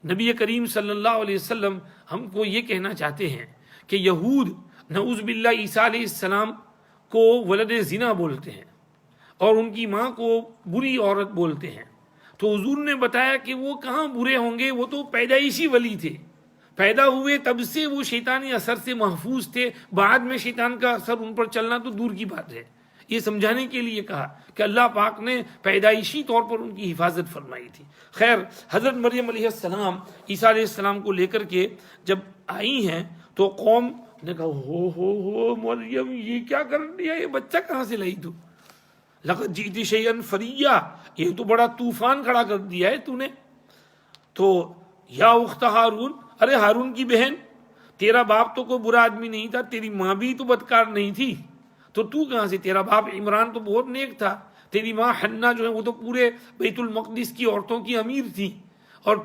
نبی کریم صلی اللہ علیہ وسلم ہم کو یہ کہنا چاہتے ہیں کہ یہود نعوذ باللہ عیسیٰ علیہ السلام کو ولد زنا بولتے ہیں اور ان کی ماں کو بری عورت بولتے ہیں. تو حضور نے بتایا کہ وہ کہاں برے ہوں گے، وہ تو پیدائشی ولی تھے، پیدا ہوئے تب سے وہ شیطانی اثر سے محفوظ تھے، بعد میں شیطان کا اثر ان پر چلنا تو دور کی بات ہے. یہ سمجھانے کے لیے کہا کہ اللہ پاک نے پیدائشی طور پر ان کی حفاظت فرمائی تھی. خیر، حضرت مریم علیہ السلام عیسیٰ علیہ السلام کو لے کر کے جب آئی ہیں تو قوم نے کہا ہو مریم یہ کیا کر دیا، یہ بچہ کہاں سے لائی تو، لقد جئت شیئا فریا، یہ تو بڑا طوفان کھڑا کر دیا ہے تو نے. تو یا اخت ہارون، ارے ہارون کی بہن، تیرا باپ تو کوئی برا آدمی نہیں تھا، تیری ماں بھی تو بدکار نہیں تھی، تو کہاں سے، تیرا باپ عمران تو بہت نیک تھا، تیری ماں حنا جو ہے وہ تو پورے بیت المقدس کی عورتوں کی امیر تھی، اور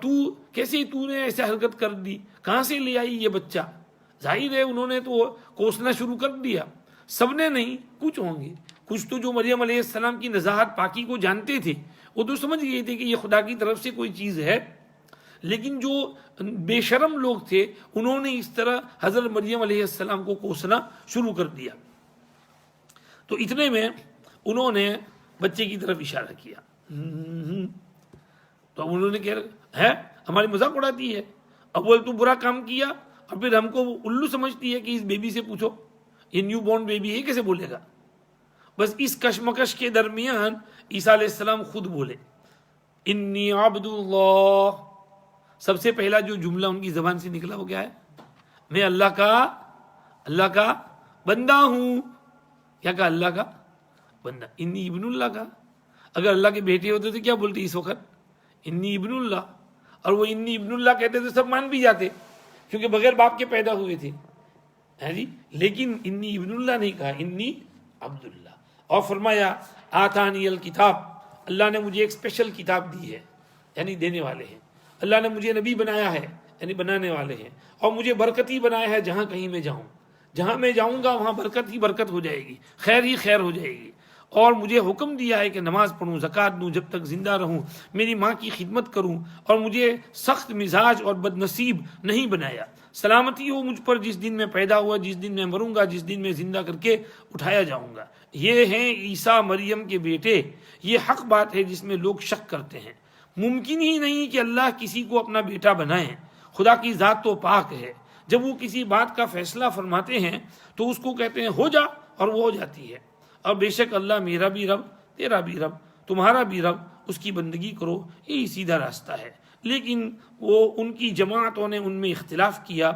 کیسے نے ایسے حرکت کر دی، کہاں سے لے آئی یہ بچہ. ظاہر ہے انہوں نے تو کوسنا شروع کر دیا. سب نے نہیں، کچھ ہوں گے، کچھ تو جو مریم علیہ السلام کی نزاہت پاکی کو جانتے تھے وہ تو سمجھ گئے تھے کہ یہ خدا کی طرف سے کوئی چیز ہے. لیکن جو بے شرم لوگ تھے انہوں نے اس طرح حضرت مریم علیہ السلام کو کوسنا شروع کر دیا. تو اتنے میں انہوں نے بچے کی طرف اشارہ کیا. تو اب انہوں نے کہا ہے ہماری مذاق اڑاتی ہے, اول تو برا کام کیا اور پھر ہم کو الو سمجھتی ہے کہ اس بیبی سے پوچھو, یہ نیو بورن بیبی ہے کیسے بولے گا. بس اس کشمکش کے درمیان عیسیٰ علیہ السلام خود بولے انی عبد اللہ. سب سے پہلا جو جملہ ان کی زبان سے نکلا وہ کیا ہے؟ میں اللہ کا بندہ ہوں. کیا کہا؟ اللہ کا بندہ. انی ابن اللہ کا. اگر اللہ کے بیٹے ہوتے تو کیا بولتے اس وقت؟ انی ابن اللہ. اور وہ انی ابن اللہ کہتے تو سب مان بھی جاتے کیونکہ بغیر باپ کے پیدا ہوئے تھے جی. لیکن انی ابن اللہ نہیں کہا, انی عبد اللہ. اور فرمایا آتانی الکتاب, اللہ نے مجھے ایک اسپیشل کتاب دی ہے, یعنی دینے والے ہیں. اللہ نے مجھے نبی بنایا ہے, یعنی بنانے والے ہیں. اور مجھے برکتی بنایا ہے, جہاں کہیں میں جاؤں, جہاں میں جاؤں گا وہاں برکت ہی برکت ہو جائے گی, خیر ہی خیر ہو جائے گی. اور مجھے حکم دیا ہے کہ نماز پڑھوں, زکوٰۃ دوں جب تک زندہ رہوں, میری ماں کی خدمت کروں, اور مجھے سخت مزاج اور بد نصیب نہیں بنایا. سلامتی ہو مجھ پر جس دن میں پیدا ہوا, جس دن میں مروں گا, جس دن میں زندہ کر کے اٹھایا جاؤں گا. یہ ہیں عیسیٰ مریم کے بیٹے. یہ حق بات ہے جس میں لوگ شک کرتے ہیں. ممکن ہی نہیں کہ اللہ کسی کو اپنا بیٹا بنائے. خدا کی ذات تو پاک ہے. جب وہ کسی بات کا فیصلہ فرماتے ہیں تو اس کو کہتے ہیں ہو جا, اور وہ ہو جاتی ہے. اور بے شک اللہ میرا بھی رب, تیرا بھی رب, تمہارا بھی رب, اس کی بندگی کرو, یہی سیدھا راستہ ہے. لیکن وہ ان کی جماعتوں نے ان میں اختلاف کیا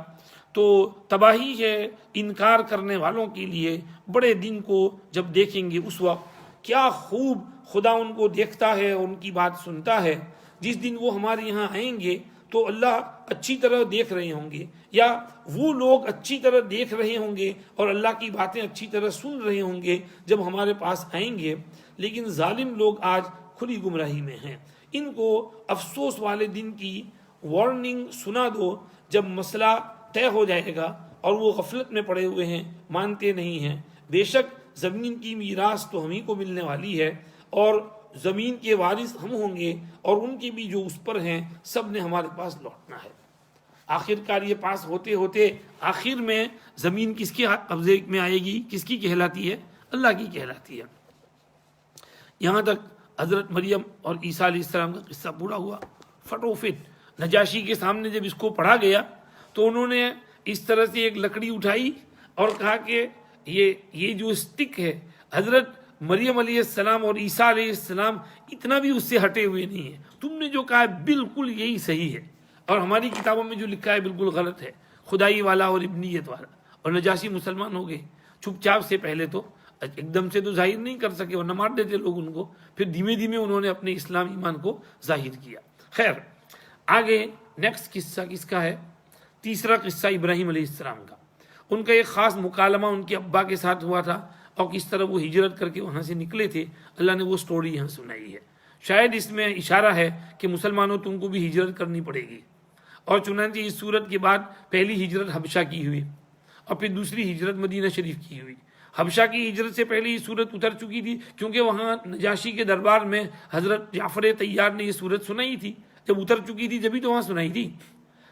تو تباہی ہے انکار کرنے والوں کے لیے. بڑے دن کو جب دیکھیں گے اس وقت کیا خوب خدا ان کو دیکھتا ہے, ان کی بات سنتا ہے. جس دن وہ ہمارے یہاں آئیں گے تو اللہ اچھی طرح دیکھ رہے ہوں گے, یا وہ لوگ اچھی طرح دیکھ رہے ہوں گے اور اللہ کی باتیں اچھی طرح سن رہے ہوں گے جب ہمارے پاس آئیں گے. لیکن ظالم لوگ آج کھلی گمراہی میں ہیں. ان کو افسوس والے دن کی وارننگ سنا دو جب مسئلہ طے ہو جائے گا اور وہ غفلت میں پڑے ہوئے ہیں, مانتے نہیں ہیں. بے شک زمین کی میراث تو ہم ہی کو ملنے والی ہے, اور زمین کے وارث ہم ہوں گے, اور ان کے بھی جو اس پر ہیں سب نے ہمارے پاس لوٹنا ہے. آخر کار یہ پاس ہوتے ہوتے آخر میں زمین کس کے قبضے میں آئے گی؟ کس کی کہلاتی ہے؟ اللہ کی کہلاتی ہے. یہاں تک حضرت مریم اور عیسیٰ علیہ السلام کا قصہ پورا ہوا. فٹوفٹ نجاشی کے سامنے جب اس کو پڑھا گیا تو انہوں نے اس طرح سے ایک لکڑی اٹھائی اور کہا کہ یہ جو اسٹک ہے, حضرت مریم علیہ السلام اور عیسیٰ علیہ السلام اتنا بھی اس سے ہٹے ہوئے نہیں ہیں. تم نے جو کہا ہے بالکل یہی صحیح ہے, اور ہماری کتابوں میں جو لکھا ہے بالکل غلط ہے, خدائی والا اور ابنیت والا. اور نجاشی مسلمان ہو گئے چھپ چھاپ سے. پہلے تو ایک دم سے تو ظاہر نہیں کر سکے, ورنہ مار دیتے لوگ ان کو. پھر دھیمے دھیمے انہوں نے اپنے اسلام ایمان کو ظاہر کیا. خیر, آگے نیکسٹ قصہ کس کا ہے؟ تیسرا قصہ ابراہیم علیہ السلام کا. ان کا ایک خاص مکالمہ ان کے ابا کے ساتھ ہوا تھا, اور کس طرح وہ ہجرت کر کے وہاں سے نکلے تھے. اللہ نے وہ سٹوری یہاں سنائی ہے. شاید اس میں اشارہ ہے کہ مسلمانوں تم کو بھی ہجرت کرنی پڑے گی. اور چنانچہ اس صورت کے بعد پہلی ہجرت حبشہ کی ہوئی, اور پھر دوسری ہجرت مدینہ شریف کی ہوئی. حبشہ کی ہجرت سے پہلے یہ صورت اتر چکی تھی, کیونکہ وہاں نجاشی کے دربار میں حضرت جعفر طیار نے یہ صورت سنائی تھی. جب اتر چکی تھی جبھی تو وہاں سنائی تھی,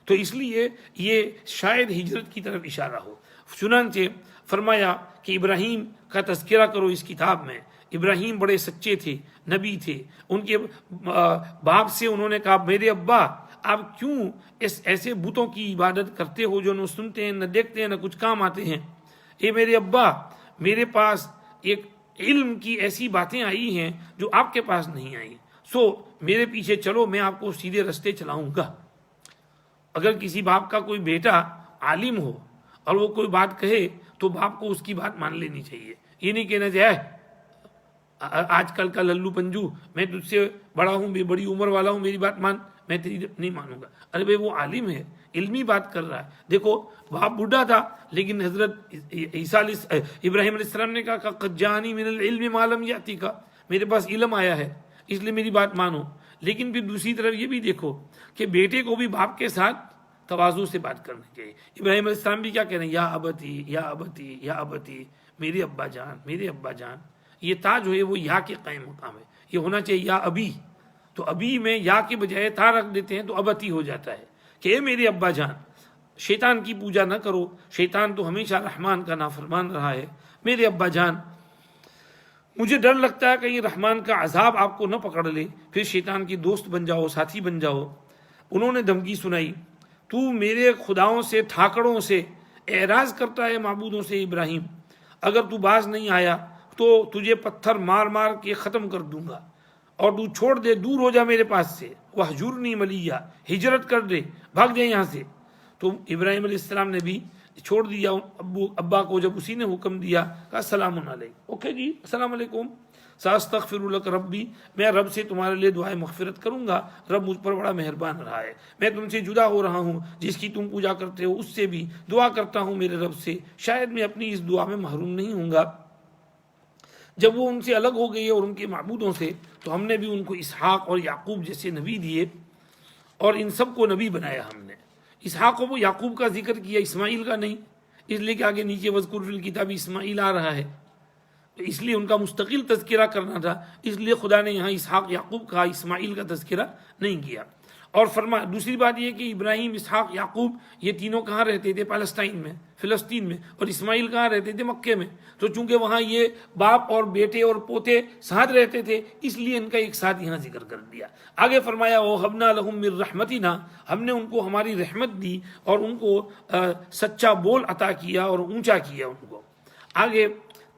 تو اس لیے یہ شاید ہجرت کی طرف اشارہ ہو. چنانچہ فرمایا کہ ابراہیم کا تذکرہ کرو اس کتاب میں. ابراہیم بڑے سچے تھے, نبی تھے. ان کے باپ سے انہوں نے کہا میرے ابا آپ کیوں ایسے بتوں کی عبادت کرتے ہو جو نہ سنتے ہیں, نہ دیکھتے ہیں, نہ کچھ کام آتے ہیں. اے میرے ابا, میرے پاس ایک علم کی ایسی باتیں آئی ہیں جو آپ کے پاس نہیں آئی, سو میرے پیچھے چلو, میں آپ کو سیدھے رستے چلاؤں گا. اگر کسی باپ کا کوئی بیٹا عالم ہو اور وہ کوئی بات کہے تو باپ کو اس کی بات مان لینی چاہیے. یہ نہیں کہنا چاہیے آج کل کا للو پنجو, میں تجھ سے بڑا ہوں, میں بڑی عمر والا ہوں, میری بات مان, میں تیری نہیں مانوں گا. ارے بھائی وہ عالم ہے, علمی بات کر رہا ہے. دیکھو باپ بوڑھا تھا, لیکن حضرت ابراہیم علیہ السلام نے کہا قد جانی من العلم ما لم یأتک, میرے پاس علم آیا ہے اس لیے میری بات مانو. لیکن پھر دوسری طرف یہ بھی دیکھو کہ بیٹے کو بھی باپ کے ساتھ تواضع سے بات کرنی چاہیے. ابراہیم علیہ السلام بھی کیا کہہ رہے ہیں, یا ابتی یا ابتی یا ابتی, میرے ابا جان, میرے ابا جان. یہ تا جو ہے وہ یا کے قائم مقام ہے, یہ ہونا چاہیے یا ابی. تو ابھی میں یا کے بجائے تا رکھ دیتے ہیں تو ابتی ہو جاتا ہے کہ اے میرے ابا جان، شیطان کی پوجا نہ کرو، شیطان تو ہمیشہ رحمان کا نافرمان رہا ہے، میرے ابا جان مجھے ڈر لگتا ہے کہیں رحمان کا عذاب آپ کو نہ پکڑ لے، پھر شیطان کی دوست بن جاؤ، ساتھی بن جاؤ۔ انہوں نے دھمکی سنائی، تو میرے خداؤں سے، ٹھاکروں سے اعراض کرتا ہے، معبودوں سے ابراہیم، اگر تو باز نہیں آیا تو تجھے پتھر مار مار کے ختم کر دوں گا، اور تو چھوڑ دے، دور ہو جا میرے پاس سے، وَاہْجُرْنِی مَلِیًّا، ہجرت کر دے، بھاگ جائے یہاں سے۔ تو ابراہیم علیہ السلام نے بھی چھوڑ دیا ابا کو، جب اسی نے حکم دیا کہا السلام علیکم، اوکے جی السلام علیکم، ساستغفر لک ربی، میں رب سے تمہارے لیے دعائے مغفرت کروں گا، رب مجھ پر بڑا مہربان رہا ہے، میں تم سے جدا ہو رہا ہوں، جس کی تم پوجا کرتے ہو اس سے بھی دعا کرتا ہوں میرے رب سے، شاید میں اپنی اس دعا میں محروم نہیں ہوں گا۔ جب وہ ان سے الگ ہو گئی اور ان کے معبودوں سے، تو ہم نے بھی ان کو اسحاق اور یعقوب جیسے نبی دیے، اور ان سب کو نبی بنایا ہم نے۔ اسحاق و یعقوب کا ذکر کیا، اسماعیل کا نہیں، اس لیے کہ آگے نیچے وذکر فی الکتاب اسماعیل آ رہا ہے، تو اس لیے ان کا مستقل تذکرہ کرنا تھا، اس لیے خدا نے یہاں اسحاق یعقوب کا، اسماعیل کا تذکرہ نہیں کیا۔ اور دوسری بات یہ کہ ابراہیم، اسحاق، یعقوب یہ تینوں کہاں رہتے تھے؟ پیلسٹائن میں، فلسطین میں، اور اسماعیل کہاں رہتے تھے؟ مکے میں۔ تو چونکہ وہاں یہ باپ اور بیٹے اور پوتے ساتھ رہتے تھے، اس لیے ان کا ایک ساتھ یہاں ذکر کر دیا۔ آگے فرمایا وَوَهَبْنَا لَهُم مِّن رَحْمَتِنَا، ہم نے ان کو ہماری رحمت دی اور ان کو سچا بول عطا کیا اور اونچا کیا ان کو۔ آگے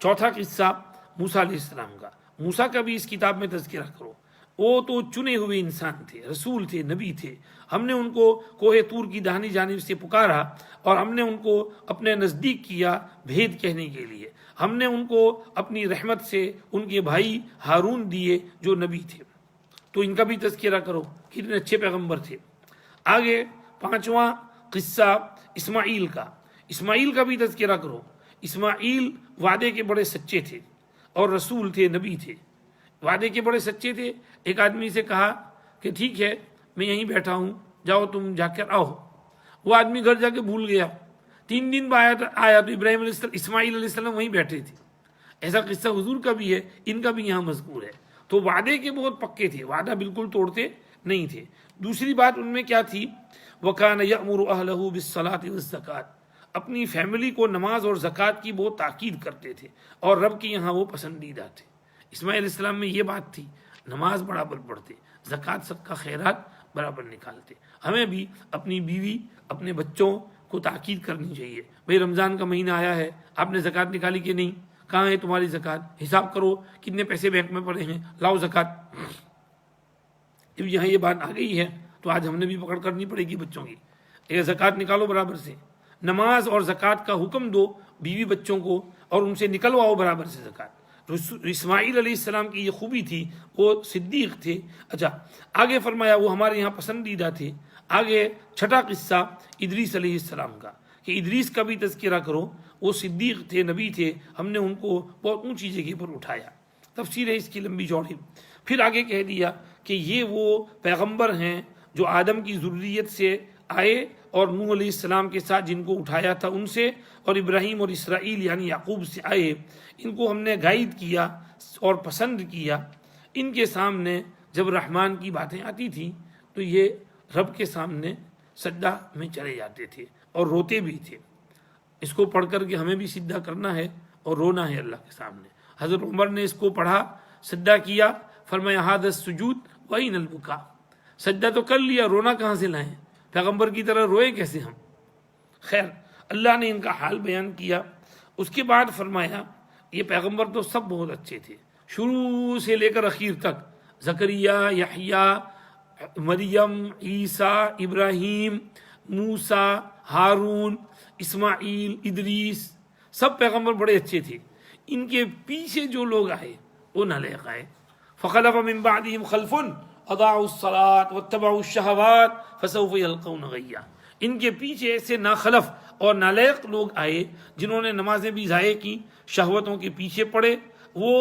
چوتھا قصہ موسیٰ علیہ السلام کا۔ موسیٰ کا بھی اس کتاب میں تذکرہ کرو، وہ تو چنے ہوئے انسان تھے، رسول تھے، نبی تھے۔ ہم نے ان کو کوہ طور کی داہنی جانب سے پکارا اور ہم نے ان کو اپنے نزدیک کیا بھید کہنے کے لیے۔ ہم نے ان کو اپنی رحمت سے ان کے بھائی ہارون دیے جو نبی تھے، تو ان کا بھی تذکرہ کرو، کتنے اچھے پیغمبر تھے۔ آگے پانچواں قصہ اسماعیل کا، اسماعیل کا بھی تذکرہ کرو۔ اسماعیل وعدے کے بڑے سچے تھے اور رسول تھے، نبی تھے، وعدے کے بڑے سچے تھے۔ ایک آدمی سے کہا کہ ٹھیک ہے میں یہیں بیٹھا ہوں، جاؤ تم جا کر آؤ۔ وہ آدمی گھر جا کے بھول گیا، 3 دن بعد آیا تو اسماعیل علیہ السلام وہیں بیٹھے تھے۔ ایسا قصہ حضور کا بھی ہے، ان کا بھی یہاں مذکور ہے۔ تو وعدے کے بہت پکے تھے، وعدہ بالکل توڑتے نہیں تھے۔ دوسری بات ان میں کیا تھی؟ وَكَانَ يَأْمُرُ أَهْلَهُ بِالصَّلَاةِ وَالزَّكَاةِ، اپنی فیملی کو نماز اور زکوٰۃ کی بہت تاکید کرتے تھے اور رب کے یہاں وہ پسندیدہ تھے۔ اسماعیل علیہ السلام میں یہ بات تھی، نماز برابر پڑھتے، زکوٰۃ صدقہ خیرات برابر نکالتے۔ ہمیں بھی اپنی بیوی، اپنے بچوں کو تاکید کرنی چاہیے، بھئی رمضان کا مہینہ آیا ہے، آپ نے زکوٰۃ نکالی کہ نہیں؟ کہاں ہے تمہاری زکوٰۃ؟ حساب کرو کتنے پیسے بینک میں پڑے ہیں، لاؤ زکوٰۃ۔ جب یہاں یہ بات آ گئی ہے تو آج ہم نے بھی پکڑ کرنی پڑے گی بچوں کی، یہ زکوٰۃ نکالو برابر سے، نماز اور زکوٰۃ کا حکم دو بیوی بچوں کو اور ان سے نکلواؤ برابر سے زکوٰۃ۔ اسماعیل علیہ السلام کی یہ خوبی تھی، وہ صدیق تھے۔ اچھا آگے فرمایا وہ ہمارے یہاں پسندیدہ تھے۔ آگے چھٹا قصہ ادریس علیہ السلام کا، کہ ادریس کا بھی تذکرہ کرو، وہ صدیق تھے، نبی تھے، ہم نے ان کو بہت اونچی جگہ پر اٹھایا۔ تفسیر ہے اس کی لمبی چوڑی۔ پھر آگے کہہ دیا کہ یہ وہ پیغمبر ہیں جو آدم کی ذریت سے آئے اور نوح علیہ السلام کے ساتھ جن کو اٹھایا تھا ان سے، اور ابراہیم اور اسرائیل یعنی یعقوب سے آئے، ان کو ہم نے گائیڈ کیا اور پسند کیا۔ ان کے سامنے جب رحمان کی باتیں آتی تھیں تو یہ رب کے سامنے سجدہ میں چلے جاتے تھے اور روتے بھی تھے۔ اس کو پڑھ کر کے ہمیں بھی سجدہ کرنا ہے اور رونا ہے اللہ کے سامنے۔ حضرت عمر نے اس کو پڑھا، سجدہ کیا، فرمایا ھذا السجود وأین البکا، سجدہ تو کر لیا، رونا کہاں سے لائیں؟ پیغمبر کی طرح روئے کیسے ہم؟ خیر اللہ نے ان کا حال بیان کیا۔ اس کے بعد فرمایا یہ پیغمبر تو سب بہت اچھے تھے، شروع سے لے کر اخیر تک، زکریا، یحییٰ، مریم، عیسیٰ، ابراہیم، موسیٰ، ہارون، اسماعیل، ادریس، سب پیغمبر بڑے اچھے تھے۔ ان کے پیچھے جو لوگ آئے وہ نالائق آئے۔ فخلف من بعدهم خلف اضاعوا الصلاة واتبعوا الشہوات فسوف یلقون غیا، ان کے پیچھے ایسے ناخلف اور نالائق لوگ آئے جنہوں نے نمازیں بھی ضائع کی، شہوتوں کے پیچھے پڑے، وہ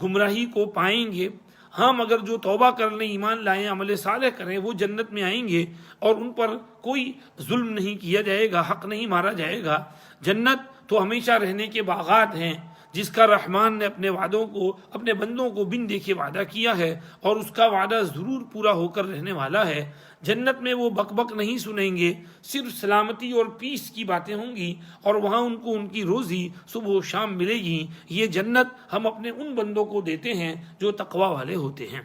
گمراہی کو پائیں گے۔ ہاں مگر جو توبہ کر لیں، ایمان لائیں، عمل صالح کریں، وہ جنت میں آئیں گے اور ان پر کوئی ظلم نہیں کیا جائے گا، حق نہیں مارا جائے گا۔ جنت تو ہمیشہ رہنے کے باغات ہیں، جس کا رحمان نے اپنے وعدوں کو اپنے بندوں کو بن دیکھے وعدہ کیا ہے اور اس کا وعدہ ضرور پورا ہو کر رہنے والا ہے۔ جنت میں وہ بک بک نہیں سنیں گے، صرف سلامتی اور پیس کی باتیں ہوں گی، اور وہاں ان کو ان کی روزی صبح و شام ملے گی۔ یہ جنت ہم اپنے ان بندوں کو دیتے ہیں جو تقوی والے ہوتے ہیں۔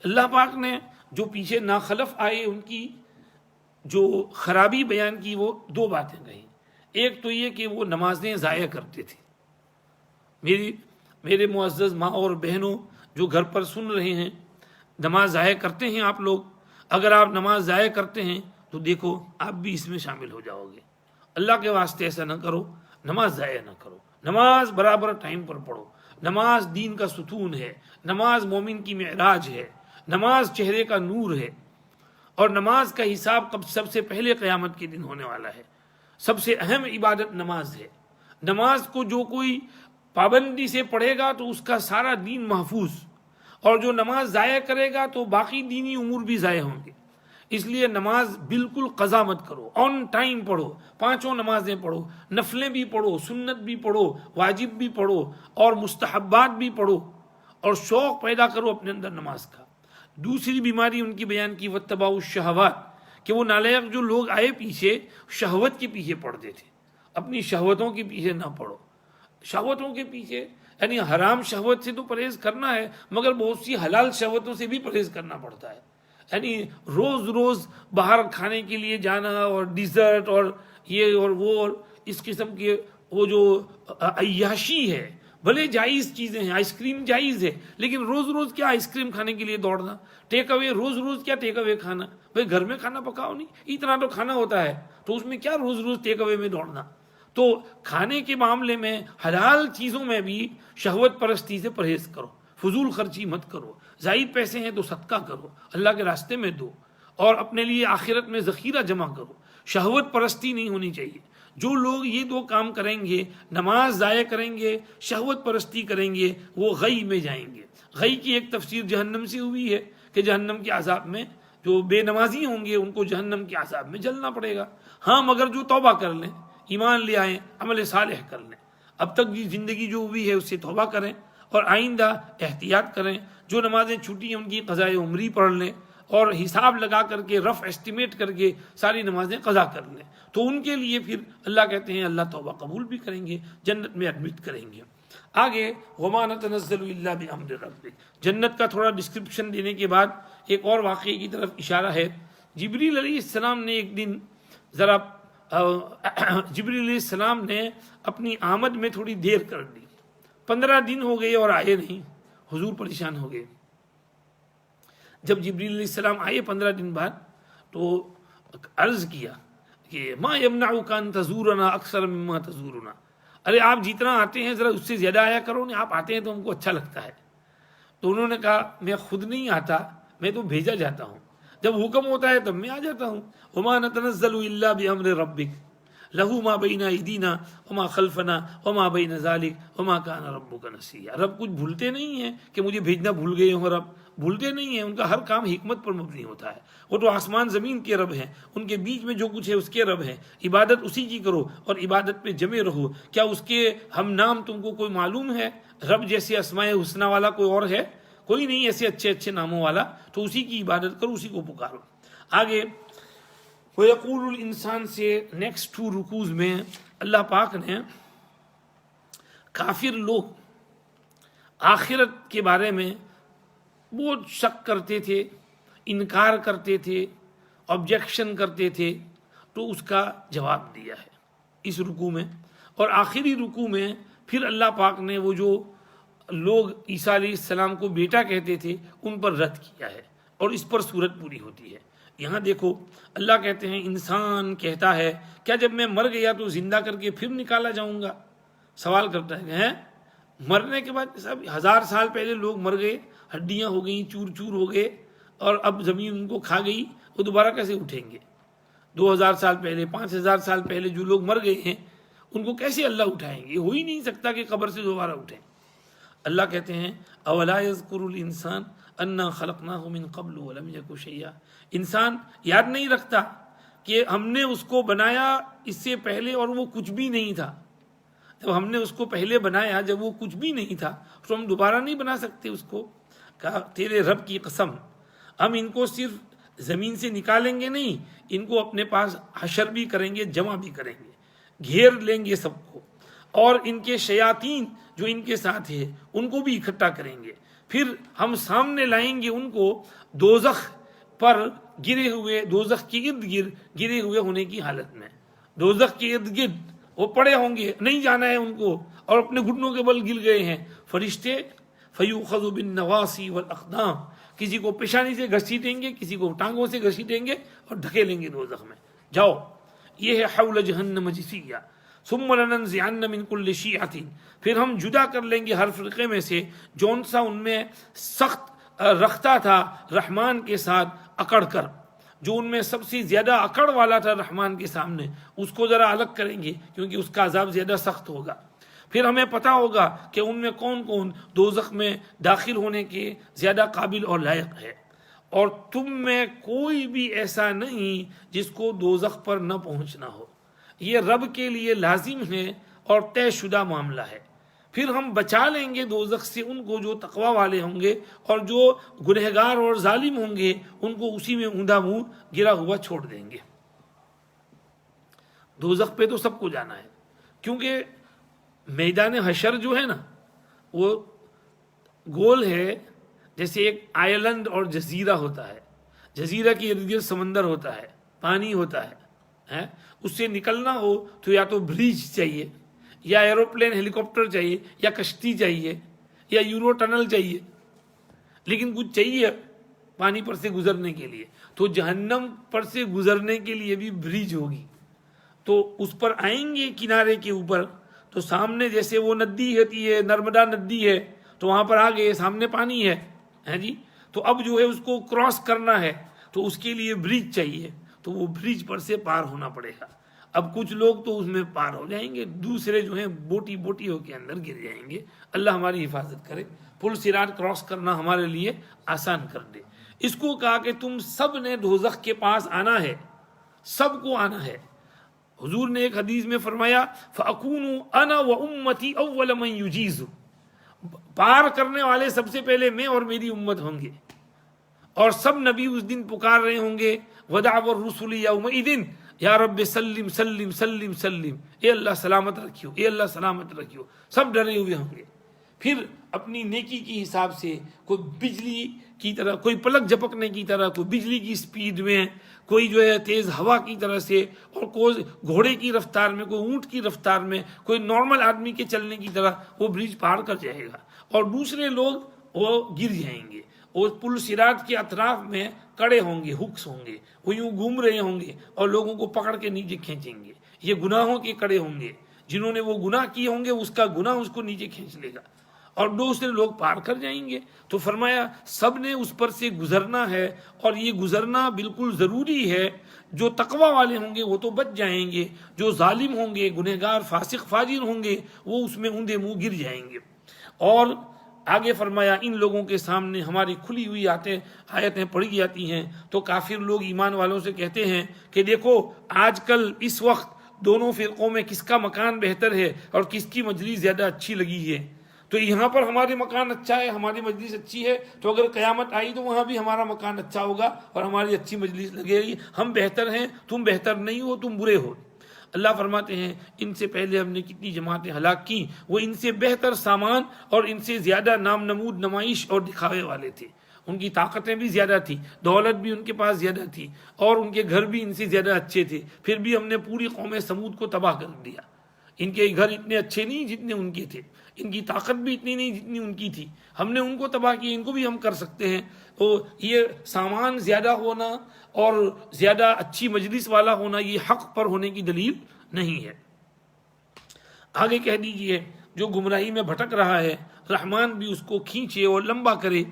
اللہ پاک نے جو پیچھے ناخلف آئے ان کی جو خرابی بیان کی، وہ دو باتیں کہیں۔ ایک تو یہ کہ وہ نمازیں ضائع کرتے تھے۔ میرے معزز ماں اور بہنوں جو گھر پر سن رہے ہیں، نماز ضائع کرتے ہیں آپ لوگ؟ اگر آپ نماز ضائع کرتے ہیں تو دیکھو آپ بھی اس میں شامل ہو جاؤ گے۔ اللہ کے واسطے ایسا نہ کرو، نماز ضائع نہ کرو، نماز برابر ٹائم پر پڑھو۔ نماز دین کا ستون ہے، نماز مومن کی معراج ہے، نماز چہرے کا نور ہے، اور نماز کا حساب سب سے پہلے قیامت کے دن ہونے والا ہے۔ سب سے اہم عبادت نماز ہے۔ نماز کو جو کوئی پابندی سے پڑھے گا تو اس کا سارا دین محفوظ، اور جو نماز ضائع کرے گا تو باقی دینی امور بھی ضائع ہوں گے۔ اس لیے نماز بالکل قضا مت کرو، آن ٹائم پڑھو، 5 نمازیں پڑھو، نفلیں بھی پڑھو، سنت بھی پڑھو، واجب بھی پڑھو، اور مستحبات بھی پڑھو، اور شوق پیدا کرو اپنے اندر نماز کا۔ دوسری بیماری ان کی بیان کی واتباع الشہوات، کہ وہ نالائق جو لوگ آئے پیچھے شہوت کے پیچھے پڑھتے تھے۔ اپنی شہوتوں کے پیچھے نہ پڑھو۔ شہوتوں کے پیچھے یعنی حرام شہوت سے تو پرہیز کرنا ہے، مگر بہت سی حلال شہوتوں سے بھی پرہیز کرنا پڑتا ہے۔ یعنی روز روز باہر کھانے کے لیے جانا، اور ڈیزرٹ اور یہ اور وہ، اور اس قسم کے وہ جو عیاشی ہے، بھلے جائز چیزیں ہیں، آئس کریم جائز ہے، لیکن روز روز کیا آئس کریم کھانے کے لیے دوڑنا، ٹیک اوے، روز روز کیا ٹیک اوے کھانا؟ بھائی گھر میں کھانا پکاؤ نہیں، اتنا تو کھانا ہوتا ہے، تو اس میں کیا روز روز ٹیک اوے میں دوڑنا؟ تو کھانے کے معاملے میں حلال چیزوں میں بھی شہوت پرستی سے پرہیز کرو، فضول خرچی مت کرو، زائد پیسے ہیں تو صدقہ کرو، اللہ کے راستے میں دو، اور اپنے لیے آخرت میں ذخیرہ جمع کرو۔ شہوت پرستی نہیں ہونی چاہیے۔ جو لوگ یہ دو کام کریں گے، نماز ضائع کریں گے، شہوت پرستی کریں گے، وہ غی میں جائیں گے۔ غی کی ایک تفسیر جہنم سے ہوئی ہے کہ جہنم کے عذاب میں جو بے نمازی ہوں گے ان کو جہنم کے عذاب میں جلنا پڑے گا۔ ہاں مگر جو توبہ کر لیں، ایمان لے آئیں، عمل صالح کر لیں، اب تک کی زندگی جو ہوئی ہے اس سے توبہ کریں، اور آئندہ احتیاط کریں۔ جو نمازیں چھوٹی ہیں ان کی قضاء عمری پڑھ لیں، اور حساب لگا کر کے رف ایسٹیمیٹ کر کے ساری نمازیں قضا کر لیں، تو ان کے لیے پھر اللہ کہتے ہیں اللہ توبہ قبول بھی کریں گے، جنت میں ایڈمٹ کریں گے۔ آگے وما نتنزل الا بامر ربک، جنت کا تھوڑا ڈسکرپشن دینے کے بعد ایک اور واقعے کی طرف اشارہ ہے۔ جبریل علیہ السلام نے ایک دن جبریل علیہ السلام نے اپنی آمد میں تھوڑی دیر کر دی۔ 15 دن ہو گئے اور آئے نہیں، حضور پریشان ہو گئے۔ جب جبریل علیہ السلام آئے 15 دن بعد تو عرض کیا کہ ما یمنعک ان تزورنا اکثر مما تزورنا، ارے آپ جتنا آتے ہیں ذرا اس سے زیادہ آیا کرو نا، آپ آتے ہیں تو ہم کو اچھا لگتا ہے۔ تو انہوں نے کہا میں خود نہیں آتا، میں تو بھیجا جاتا ہوں، جب حکم ہوتا ہے تب میں آ جاتا ہوں۔ وما نتنزل الا بامر ربک لہ ما بین ایدینا وما خلفنا وما بین ذلک وما کان ربک نسیا۔ رب کچھ بھولتے نہیں ہیں کہ مجھے بھیجنا بھول گئے ہوں، رب بھولتے نہیں ہیں، ان کا ہر کام حکمت پر مبنی ہوتا ہے۔ وہ تو آسمان زمین کے رب ہیں، ان کے بیچ میں جو کچھ ہے اس کے رب ہیں، عبادت اسی کی کرو اور عبادت پہ جمے رہو۔ کیا اس کے ہم نام تم کو کوئی معلوم ہے؟ رب جیسے اسماء الحسنی والا کوئی اور ہے؟ کوئی نہیں ایسے اچھے اچھے ناموں والا، تو اسی کی عبادت کرو، اسی کو پکارو۔ آگے وَيَقُولُ الْإِنسان سے نیکسٹ 2 رکوز میں اللہ پاک نے کافر لوگ آخرت کے بارے میں بہت شک کرتے تھے، انکار کرتے تھے، آبجیکشن کرتے تھے، تو اس کا جواب دیا ہے اس رکوع میں۔ اور آخری رکوع میں پھر اللہ پاک نے وہ جو لوگ عیسیٰ علیہ السلام کو بیٹا کہتے تھے ان پر رد کیا ہے، اور اس پر صورت پوری ہوتی ہے۔ یہاں دیکھو اللہ کہتے ہیں انسان کہتا ہے کیا جب میں مر گیا تو زندہ کر کے پھر نکالا جاؤں گا؟ سوال کرتا ہے کہ مرنے کے بعد سب 1000 سال پہلے لوگ مر گئے، ہڈیاں ہو گئیں، چور چور ہو گئے، اور اب زمین ان کو کھا گئی، وہ دوبارہ کیسے اٹھیں گے؟ 2000 سال پہلے، 5000 سال پہلے جو لوگ مر گئے ہیں ان کو کیسے اللہ اٹھائیں گے؟ ہو ہی نہیں سکتا کہ قبر سے دوبارہ اٹھیں۔ اللہ کہتے ہیں اولا یذکر الانسان انا خلقناہ من قبل ولم یک شیئا، انسان یاد نہیں رکھتا کہ ہم نے اس کو بنایا اس سے پہلے اور وہ کچھ بھی نہیں تھا۔ جب ہم نے اس کو پہلے بنایا جب وہ کچھ بھی نہیں تھا تو ہم دوبارہ نہیں بنا سکتے اس کو. کہا تیرے رب کی قسم ہم ان کو صرف زمین سے نکالیں گے نہیں، ان کو اپنے پاس حشر بھی کریں گے، جمع بھی کریں گے، گھیر لیں گے سب کو، اور ان کے شیاطین جو ان کے ساتھ ہے ان کو بھی اکٹھا کریں گے. پھر ہم سامنے لائیں گے ان کو دوزخ پر گرے ہوئے، دوزخ کے ارد گرد گرے ہوئے ہونے کی حالت میں. دوزخ کے ارد گرد وہ پڑے ہوں گے، نہیں جانا ہے ان کو، اور اپنے گھٹنوں کے بل گر گئے ہیں. فرشتے فیوخذ بالنواصی والاقدام، کسی کو پیشانی سے گھسیٹیں گے، کسی کو ٹانگوں سے گھسیٹیں گے اور ڈھکیلیں گے دوزخ میں. جاؤ، یہ ہے حول جہنم جثیہ ثم لننزعن من كل شیعۃ، پھر ہم جدا کر لیں گے ہر فرقے میں سے جون سا ان میں سخت رکھتا تھا رحمان کے ساتھ اکڑ کر، جو ان میں سب سے زیادہ اکڑ والا تھا رحمان کے سامنے، اس کو ذرا الگ کریں گے کیونکہ اس کا عذاب زیادہ سخت ہوگا. پھر ہمیں پتہ ہوگا کہ ان میں کون کون دوزخ میں داخل ہونے کے زیادہ قابل اور لائق ہے، اور تم میں کوئی بھی ایسا نہیں جس کو دوزخ پر نہ پہنچنا ہو. یہ رب کے لیے لازم ہے اور طے شدہ معاملہ ہے. پھر ہم بچا لیں گے دوزخ سے ان کو جو تقوی والے ہوں گے، اور جو گنہگار اور ظالم ہوں گے ان کو اسی میں اوندا منہ گرا ہوا چھوڑ دیں گے. دوزخ پہ تو سب کو جانا ہے، کیونکہ میدان حشر جو ہے نا وہ گول ہے، جیسے ایک آئلینڈ اور جزیرہ ہوتا ہے. جزیرہ کے ارد گرد سمندر ہوتا ہے، پانی ہوتا ہے، اس سے نکلنا ہو تو یا تو بریج چاہیے، یا ایروپلین ہیلی کاپٹر چاہیے، یا کشتی چاہیے، یا یورو ٹنل چاہیے، لیکن کچھ چاہیے پانی پر سے گزرنے کے لیے. تو جہنم پر سے گزرنے کے لیے بھی بریج ہوگی. تو اس پر آئیں گے کنارے کے اوپر، تو سامنے جیسے وہ ندی ہوتی ہے، نرمدا ندی ہے، تو وہاں پر آگے سامنے پانی ہے جی. تو اب جو ہے اس کو کراس کرنا ہے تو اس کے لیے بریج چاہیے، تو وہ بریج پر سے پار ہونا پڑے گا. اب کچھ لوگ تو اس میں پار ہو جائیں گے، دوسرے جو ہیں بوٹی بوٹیوں کے اندر گر جائیں گے. اللہ ہماری حفاظت کرے، پل صراط کراس کرنا ہمارے لیے آسان کر دے. اس کو کہا کہ تم سب نے دوزخ کے پاس آنا ہے، سب کو آنا ہے. حضور نے ایک حدیث میں فرمایا فَأَكُونُ أَنَا وَأُمَّتِي أَوَّلَ مَنْ يُجِيزُ، پار کرنے والے سب سے پہلے میں اور میری امت ہوں گے. اور سب نبی اس دن پکار رہے ہوں گے وَدَعْوَ الرُّسُلِ يَوْمَئِذٍ یا رب سلم سلم سلم سلم، اے اللہ سلامت رکھیو، اے اللہ سلامت رکھیو. سب ڈرے ہوئے ہوں گے. پھر اپنی نیکی کی حساب سے کوئی بجلی کی طرح، کوئی پلک جھپکنے کی طرح، کوئی بجلی کی سپیڈ میں، کوئی جو ہے تیز ہوا کی طرح سے، اور کوئی گھوڑے کی رفتار میں، کوئی اونٹ کی رفتار میں، کوئی نارمل آدمی کے چلنے کی طرح وہ برج پار کر جائے گا. اور دوسرے لوگ وہ گر جائیں گے. اور پل صراط کے اطراف میں کڑے ہوں گے، ہکس ہوں گے، وہ یوں گھوم رہے ہوں گے اور لوگوں کو پکڑ کے نیچے کھینچیں گے. یہ گناہوں کے کڑے ہوں گے، جنہوں نے وہ گناہ کیے ہوں گے اس کا گناہ اس کو نیچے کھینچ لے گا، اور دوسرے لوگ پار کر جائیں گے. تو فرمایا سب نے اس پر سے گزرنا ہے، اور یہ گزرنا بالکل ضروری ہے. جو تقوی والے ہوں گے وہ تو بچ جائیں گے، جو ظالم ہوں گے، گنہگار فاسق فاجر ہوں گے، وہ اس میں اوندے منہ گر جائیں گے. اور آگے فرمایا ان لوگوں کے سامنے ہماری کھلی ہوئی آیتیں پڑھی جاتی ہیں تو کافر لوگ ایمان والوں سے کہتے ہیں کہ دیکھو آج کل اس وقت دونوں فرقوں میں کس کا مکان بہتر ہے اور کس کی مجلس زیادہ اچھی لگی ہے. تو یہاں پر ہمارے مکان اچھا ہے، ہماری مجلس اچھی ہے، تو اگر قیامت آئی تو وہاں بھی ہمارا مکان اچھا ہوگا اور ہماری اچھی مجلس لگے گی. ہم بہتر ہیں، تم بہتر نہیں ہو، تم برے ہو. اللہ فرماتے ہیں ان سے پہلے ہم نے کتنی جماعتیں ہلاک کی، وہ ان سے بہتر سامان اور ان سے زیادہ نام نمود نمائش اور دکھاوے والے تھے. ان کی طاقتیں بھی زیادہ تھی، دولت بھی ان کے پاس زیادہ تھی، اور ان کے گھر بھی ان سے زیادہ اچھے تھے. پھر بھی ہم نے پوری قوم سمود کو تباہ کر دیا. ان کے گھر اتنے اچھے نہیں جتنے ان کے تھے، ان کی طاقت بھی اتنی نہیں جتنی ان کی تھی. ہم نے ان کو تباہ کیا، ان کو بھی ہم کر سکتے ہیں. تو یہ سامان زیادہ ہونا اور زیادہ اچھی مجلس والا ہونا یہ حق پر ہونے کی دلیل نہیں ہے. آگے کہہ دیجئے جو گمراہی میں بھٹک رہا ہے رحمان بھی اس کو کھینچے اور لمبا کرے،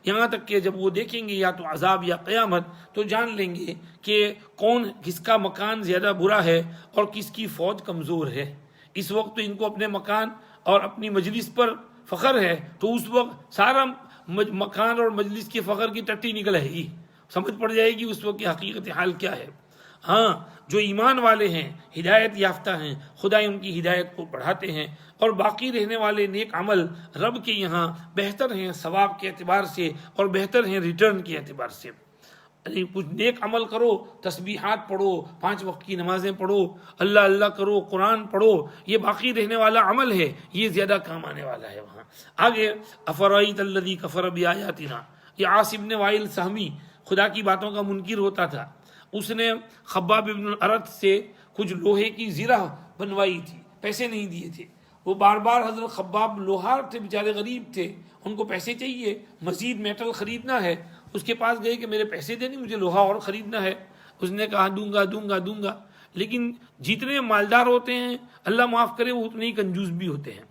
یہاں تک کہ جب وہ دیکھیں گے یا تو عذاب یا قیامت تو جان لیں گے کہ کون کس کا مکان زیادہ برا ہے اور کس کی فوج کمزور ہے. اس وقت تو ان کو اپنے مکان اور اپنی مجلس پر فخر ہے، تو اس وقت سارا مکان اور مجلس کے فخر کی ٹٹی نکل آئے گی، سمجھ پڑ جائے گی اس وقت کی حقیقت حال کیا ہے. ہاں جو ایمان والے ہیں، ہدایت یافتہ ہیں، خدا ان کی ہدایت کو بڑھاتے ہیں، اور باقی رہنے والے نیک عمل رب کے یہاں بہتر ہیں ثواب کے اعتبار سے اور بہتر ہیں ریٹرن کے اعتبار سے۔ کچھ نیک عمل کرو، تسبیحات پڑھو، 5 وقت کی نمازیں پڑھو، اللہ اللہ کرو، قرآن پڑھو، یہ باقی رہنے والا عمل ہے، یہ زیادہ کام آنے والا ہے وہاں۔ آگے افرائیت الذی کفر بآیاتنا، یہ عاص بن وائل سہمی خدا کی باتوں کا منکر ہوتا تھا، اس نے خباب بن الارت سے کچھ لوہے کی زرہ بنوائی تھی، پیسے نہیں دیے تھے، وہ بار بار حضرت خباب لوہار تھے، بیچارے غریب تھے، ان کو پیسے چاہیے، مزید میٹل خریدنا ہے، اس کے پاس گئے کہ میرے پیسے دے، مجھے لوہا اور خریدنا ہے، اس نے کہا دوں گا دوں گا دوں گا، لیکن جتنے مالدار ہوتے ہیں اللہ معاف کرے وہ اتنے ہی کنجوس بھی ہوتے ہیں،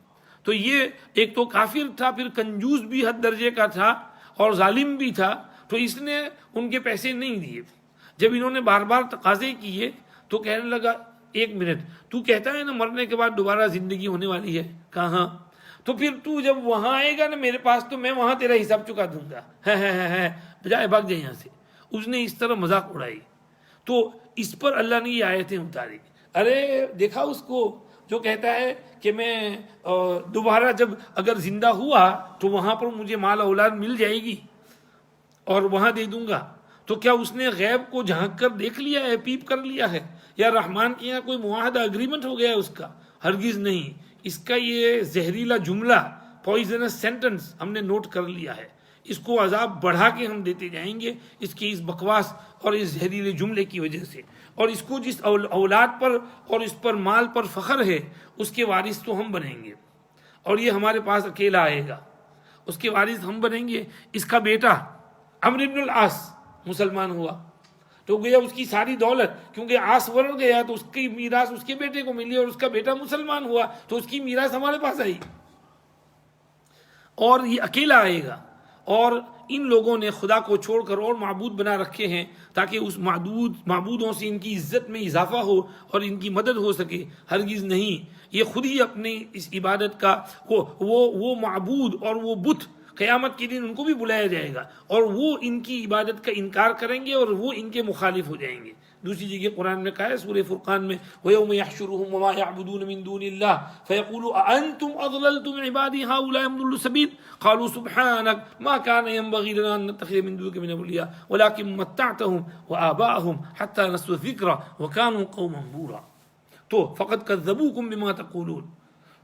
تو یہ ایک تو کافر تھا، پھر کنجوس بھی حد درجے کا تھا اور ظالم بھی تھا، تو اس نے ان کے پیسے نہیں دیے۔ جب انہوں نے بار بار تقاضے کیے تو کہنے لگا 1 منٹ، تو کہتا ہے نا مرنے کے بعد دوبارہ زندگی ہونے والی ہے، کہاں؟ تو پھر تو جب وہاں آئے گا نا میرے پاس تو میں وہاں تیرا حساب چکا دوں گا، ہے بجائے بھاگ جائے یہاں سے۔ اس نے اس طرح مذاق اڑائی، تو اس پر اللہ نے یہ آیتیں اتاری۔ ارے دیکھا اس کو جو کہتا ہے کہ میں دوبارہ جب اگر زندہ ہوا تو وہاں پر مجھے مال اولاد مل جائے گی اور وہاں دے دوں گا، تو کیا اس نے غیب کو جھانک کر دیکھ لیا ہے، پیپ کر لیا ہے، یا رحمان کے یہاں کوئی معاہدہ اگریمنٹ ہو گیا ہے اس کا؟ ہرگز نہیں۔ اس کا یہ زہریلا جملہ، پوائزنس سینٹنس ہم نے نوٹ کر لیا ہے، اس کو عذاب بڑھا کے ہم دیتے جائیں گے اس کی اس بکواس اور اس زہریلے جملے کی وجہ سے، اور اس کو جس اولاد پر اور اس پر مال پر فخر ہے اس کے وارث تو ہم بنیں گے، اور یہ ہمارے پاس اکیلا آئے گا، اس کے وارث ہم بنیں گے۔ اس کا بیٹا عمرو بن العاص مسلمان ہوا تو گیا اس کی ساری دولت، کیونکہ عاص ورن گیا تو اس کی میراث اس کے بیٹے کو ملی، اور اس کا بیٹا مسلمان ہوا تو اس کی میراث ہمارے پاس آئی، اور یہ اکیلا آئے گا۔ اور ان لوگوں نے خدا کو چھوڑ کر اور معبود بنا رکھے ہیں تاکہ اس معبودوں سے ان کی عزت میں اضافہ ہو اور ان کی مدد ہو سکے، ہرگز نہیں۔ یہ خود ہی اپنی اس عبادت کا وہ معبود اور وہ بت قیامت کے دن ان کو بھی بلایا جائے گا، اور وہ ان کی عبادت کا انکار کریں گے اور وہ ان کے مخالف ہو جائیں گے۔ دوسری جگہ قرآن میں کہا ہے سورہ فرقان میں وَيَوْمَ يَحْشُرُهُمْ وَمَا يَعْبُدُونَ مِن دُونِ اللَّهِ فَيَقُولُ أَأَنْتُمْ أَضْلَلْتُمْ عِبَادِي هَؤُلَاءِ أَمْ ضَلُّوا السَّبِيلَ قَالُوا سُبْحَانَكَ مَا كَانَ يَنبَغِي لَنَا أَن نَّتَّخِذَ مِن دُونِكَ مِنْ أَوْلِيَاءَ وَلَكِن مَّتَّعْتَهُمْ وَآبَاءَهُمْ حَتَّىٰ نَسُوا الذِّكْرَ وَكَانُوا قَوْمًا بُورًا۔ تو فقط كَذَّبُوكُم بِمَا تَقُولُونَ،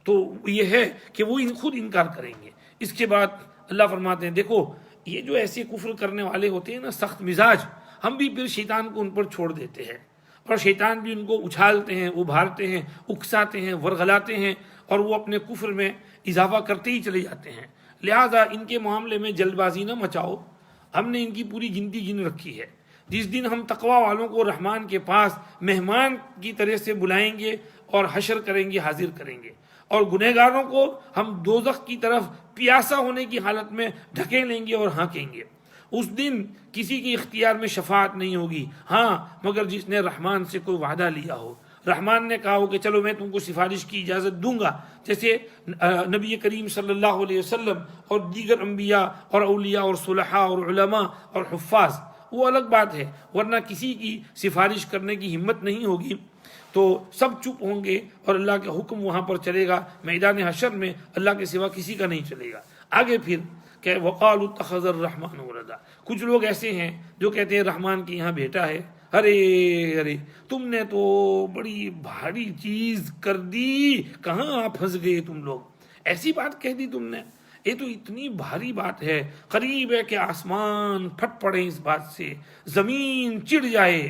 تو یہ ہے کہ وہ خود انکار کریں گے۔ اس کے بعد اللہ فرماتے ہیں دیکھو یہ جو ایسے کفر کرنے والے ہوتے ہیں نا، سخت مزاج، ہم بھی پھر شیطان کو ان پر چھوڑ دیتے ہیں، اور شیطان بھی ان کو اچھالتے ہیں، ابھارتے ہیں، اکساتے ہیں، ورغلاتے ہیں، اور وہ اپنے کفر میں اضافہ کرتے ہی چلے جاتے ہیں۔ لہذا ان کے معاملے میں جلد بازی نہ مچاؤ، ہم نے ان کی پوری گنتی گن رکھی ہے۔ جس دن ہم تقوی والوں کو رحمان کے پاس مہمان کی طرح سے بلائیں گے اور حشر کریں گے، حاضر کریں گے، اور گنہگاروں کو ہم دوزخ کی طرف پیاسا ہونے کی حالت میں ڈھکے لیں گے اور ہانکیں گے۔ اس دن کسی کی اختیار میں شفاعت نہیں ہوگی، ہاں مگر جس نے رحمان سے کوئی وعدہ لیا ہو، رحمان نے کہا ہو کہ چلو میں تم کو سفارش کی اجازت دوں گا، جیسے نبی کریم صلی اللہ علیہ وسلم اور دیگر انبیاء اور اولیاء اور صلحاء اور علماء اور حفاظ، وہ الگ بات ہے، ورنہ کسی کی سفارش کرنے کی ہمت نہیں ہوگی، تو سب چپ ہوں گے اور اللہ کا حکم وہاں پر چلے گا، میدان حشر میں اللہ کے سوا کسی کا نہیں چلے گا۔ آگے پھر کہ وقالوا اتخذ الرحمن ولدا، کچھ لوگ ایسے ہیں جو کہتے ہیں رحمان کے یہاں بیٹا ہے۔ ارے تم نے تو بڑی بھاری چیز کر دی، کہاں آپ پھنس گئے تم لوگ، ایسی بات کہہ دی تم نے، یہ تو اتنی بھاری بات ہے، قریب ہے کہ آسمان پھٹ پڑے اس بات سے، زمین چڑ جائے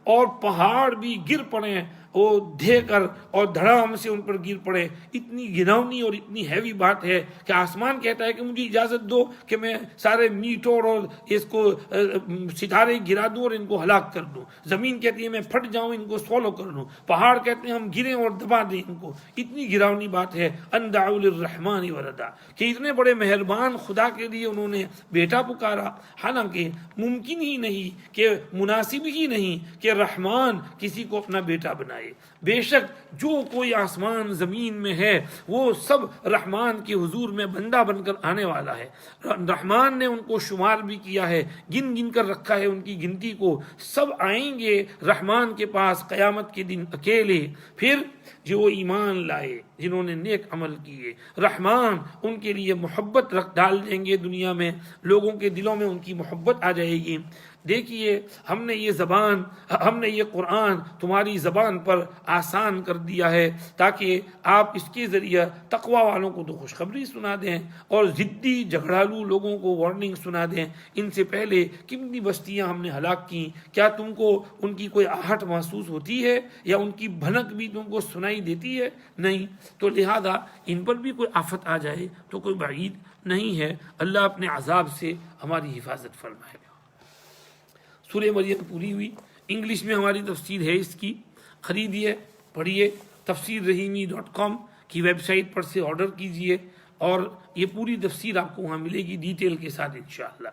اور پہاڑ بھی گر پڑے، وہ دھے کر اور دھڑام سے ان پر گر پڑے۔ اتنی گھناؤنی اور اتنی ہیوی بات ہے کہ آسمان کہتا ہے کہ مجھے اجازت دو کہ میں سارے میٹور اور اس کو ستارے گرا دوں اور ان کو ہلاک کر دوں، زمین کہتی ہے میں پھٹ جاؤں ان کو سولو کر دوں، پہاڑ کہتے ہیں ہم گریں اور دبا دیں ان کو۔ اتنی گراؤنی بات ہے ان دعوا للرحمن ولدا، کہ اتنے بڑے مہربان خدا کے لیے انہوں نے بیٹا پکارا، حالانکہ ممکن ہی نہیں، کہ مناسب ہی نہیں کہ رحمان کسی کو اپنا بیٹا بنائے۔ لائے، بے شک جو کوئی آسمان زمین میں ہے وہ سب رحمان کے حضور میں بندہ بن کر آنے والا ہے۔ رحمان نے ان کو شمار بھی کیا ہے، گن گن کر رکھا ہے ان کی گنتی کو۔ سب آئیں گے رحمان کے پاس قیامت کے دن اکیلے، پھر جو ایمان لائے، جنہوں نے نیک عمل کیے، رحمان ان کے لیے محبت ڈال دیں گے، دنیا میں لوگوں کے دلوں میں ان کی محبت آ جائے گی۔ دیکھیے ہم نے یہ قرآن تمہاری زبان پر آسان کر دیا ہے تاکہ آپ اس کے ذریعے تقوی والوں کو تو خوشخبری سنا دیں اور ضدی جھگڑالو لوگوں کو وارننگ سنا دیں۔ ان سے پہلے کتنی بستیاں ہم نے ہلاک کی، کیا تم کو ان کی کوئی آہٹ محسوس ہوتی ہے یا ان کی بھنک بھی تم کو سنائی دیتی ہے؟ نہیں۔ تو لہذا ان پر بھی کوئی آفت آ جائے تو کوئی بعید نہیں ہے، اللہ اپنے عذاب سے ہماری حفاظت فرمائے۔ سورہ مریم پوری ہوئی، انگلش میں ہماری تفسیر ہے، اس کی خریدیے، پڑھیے، تفسیررحیمی.com کی ویب سائٹ پر سے آرڈر کیجئے اور یہ پوری تفسیر آپ کو وہاں ملے گی ڈیٹیل کے ساتھ انشاءاللہ۔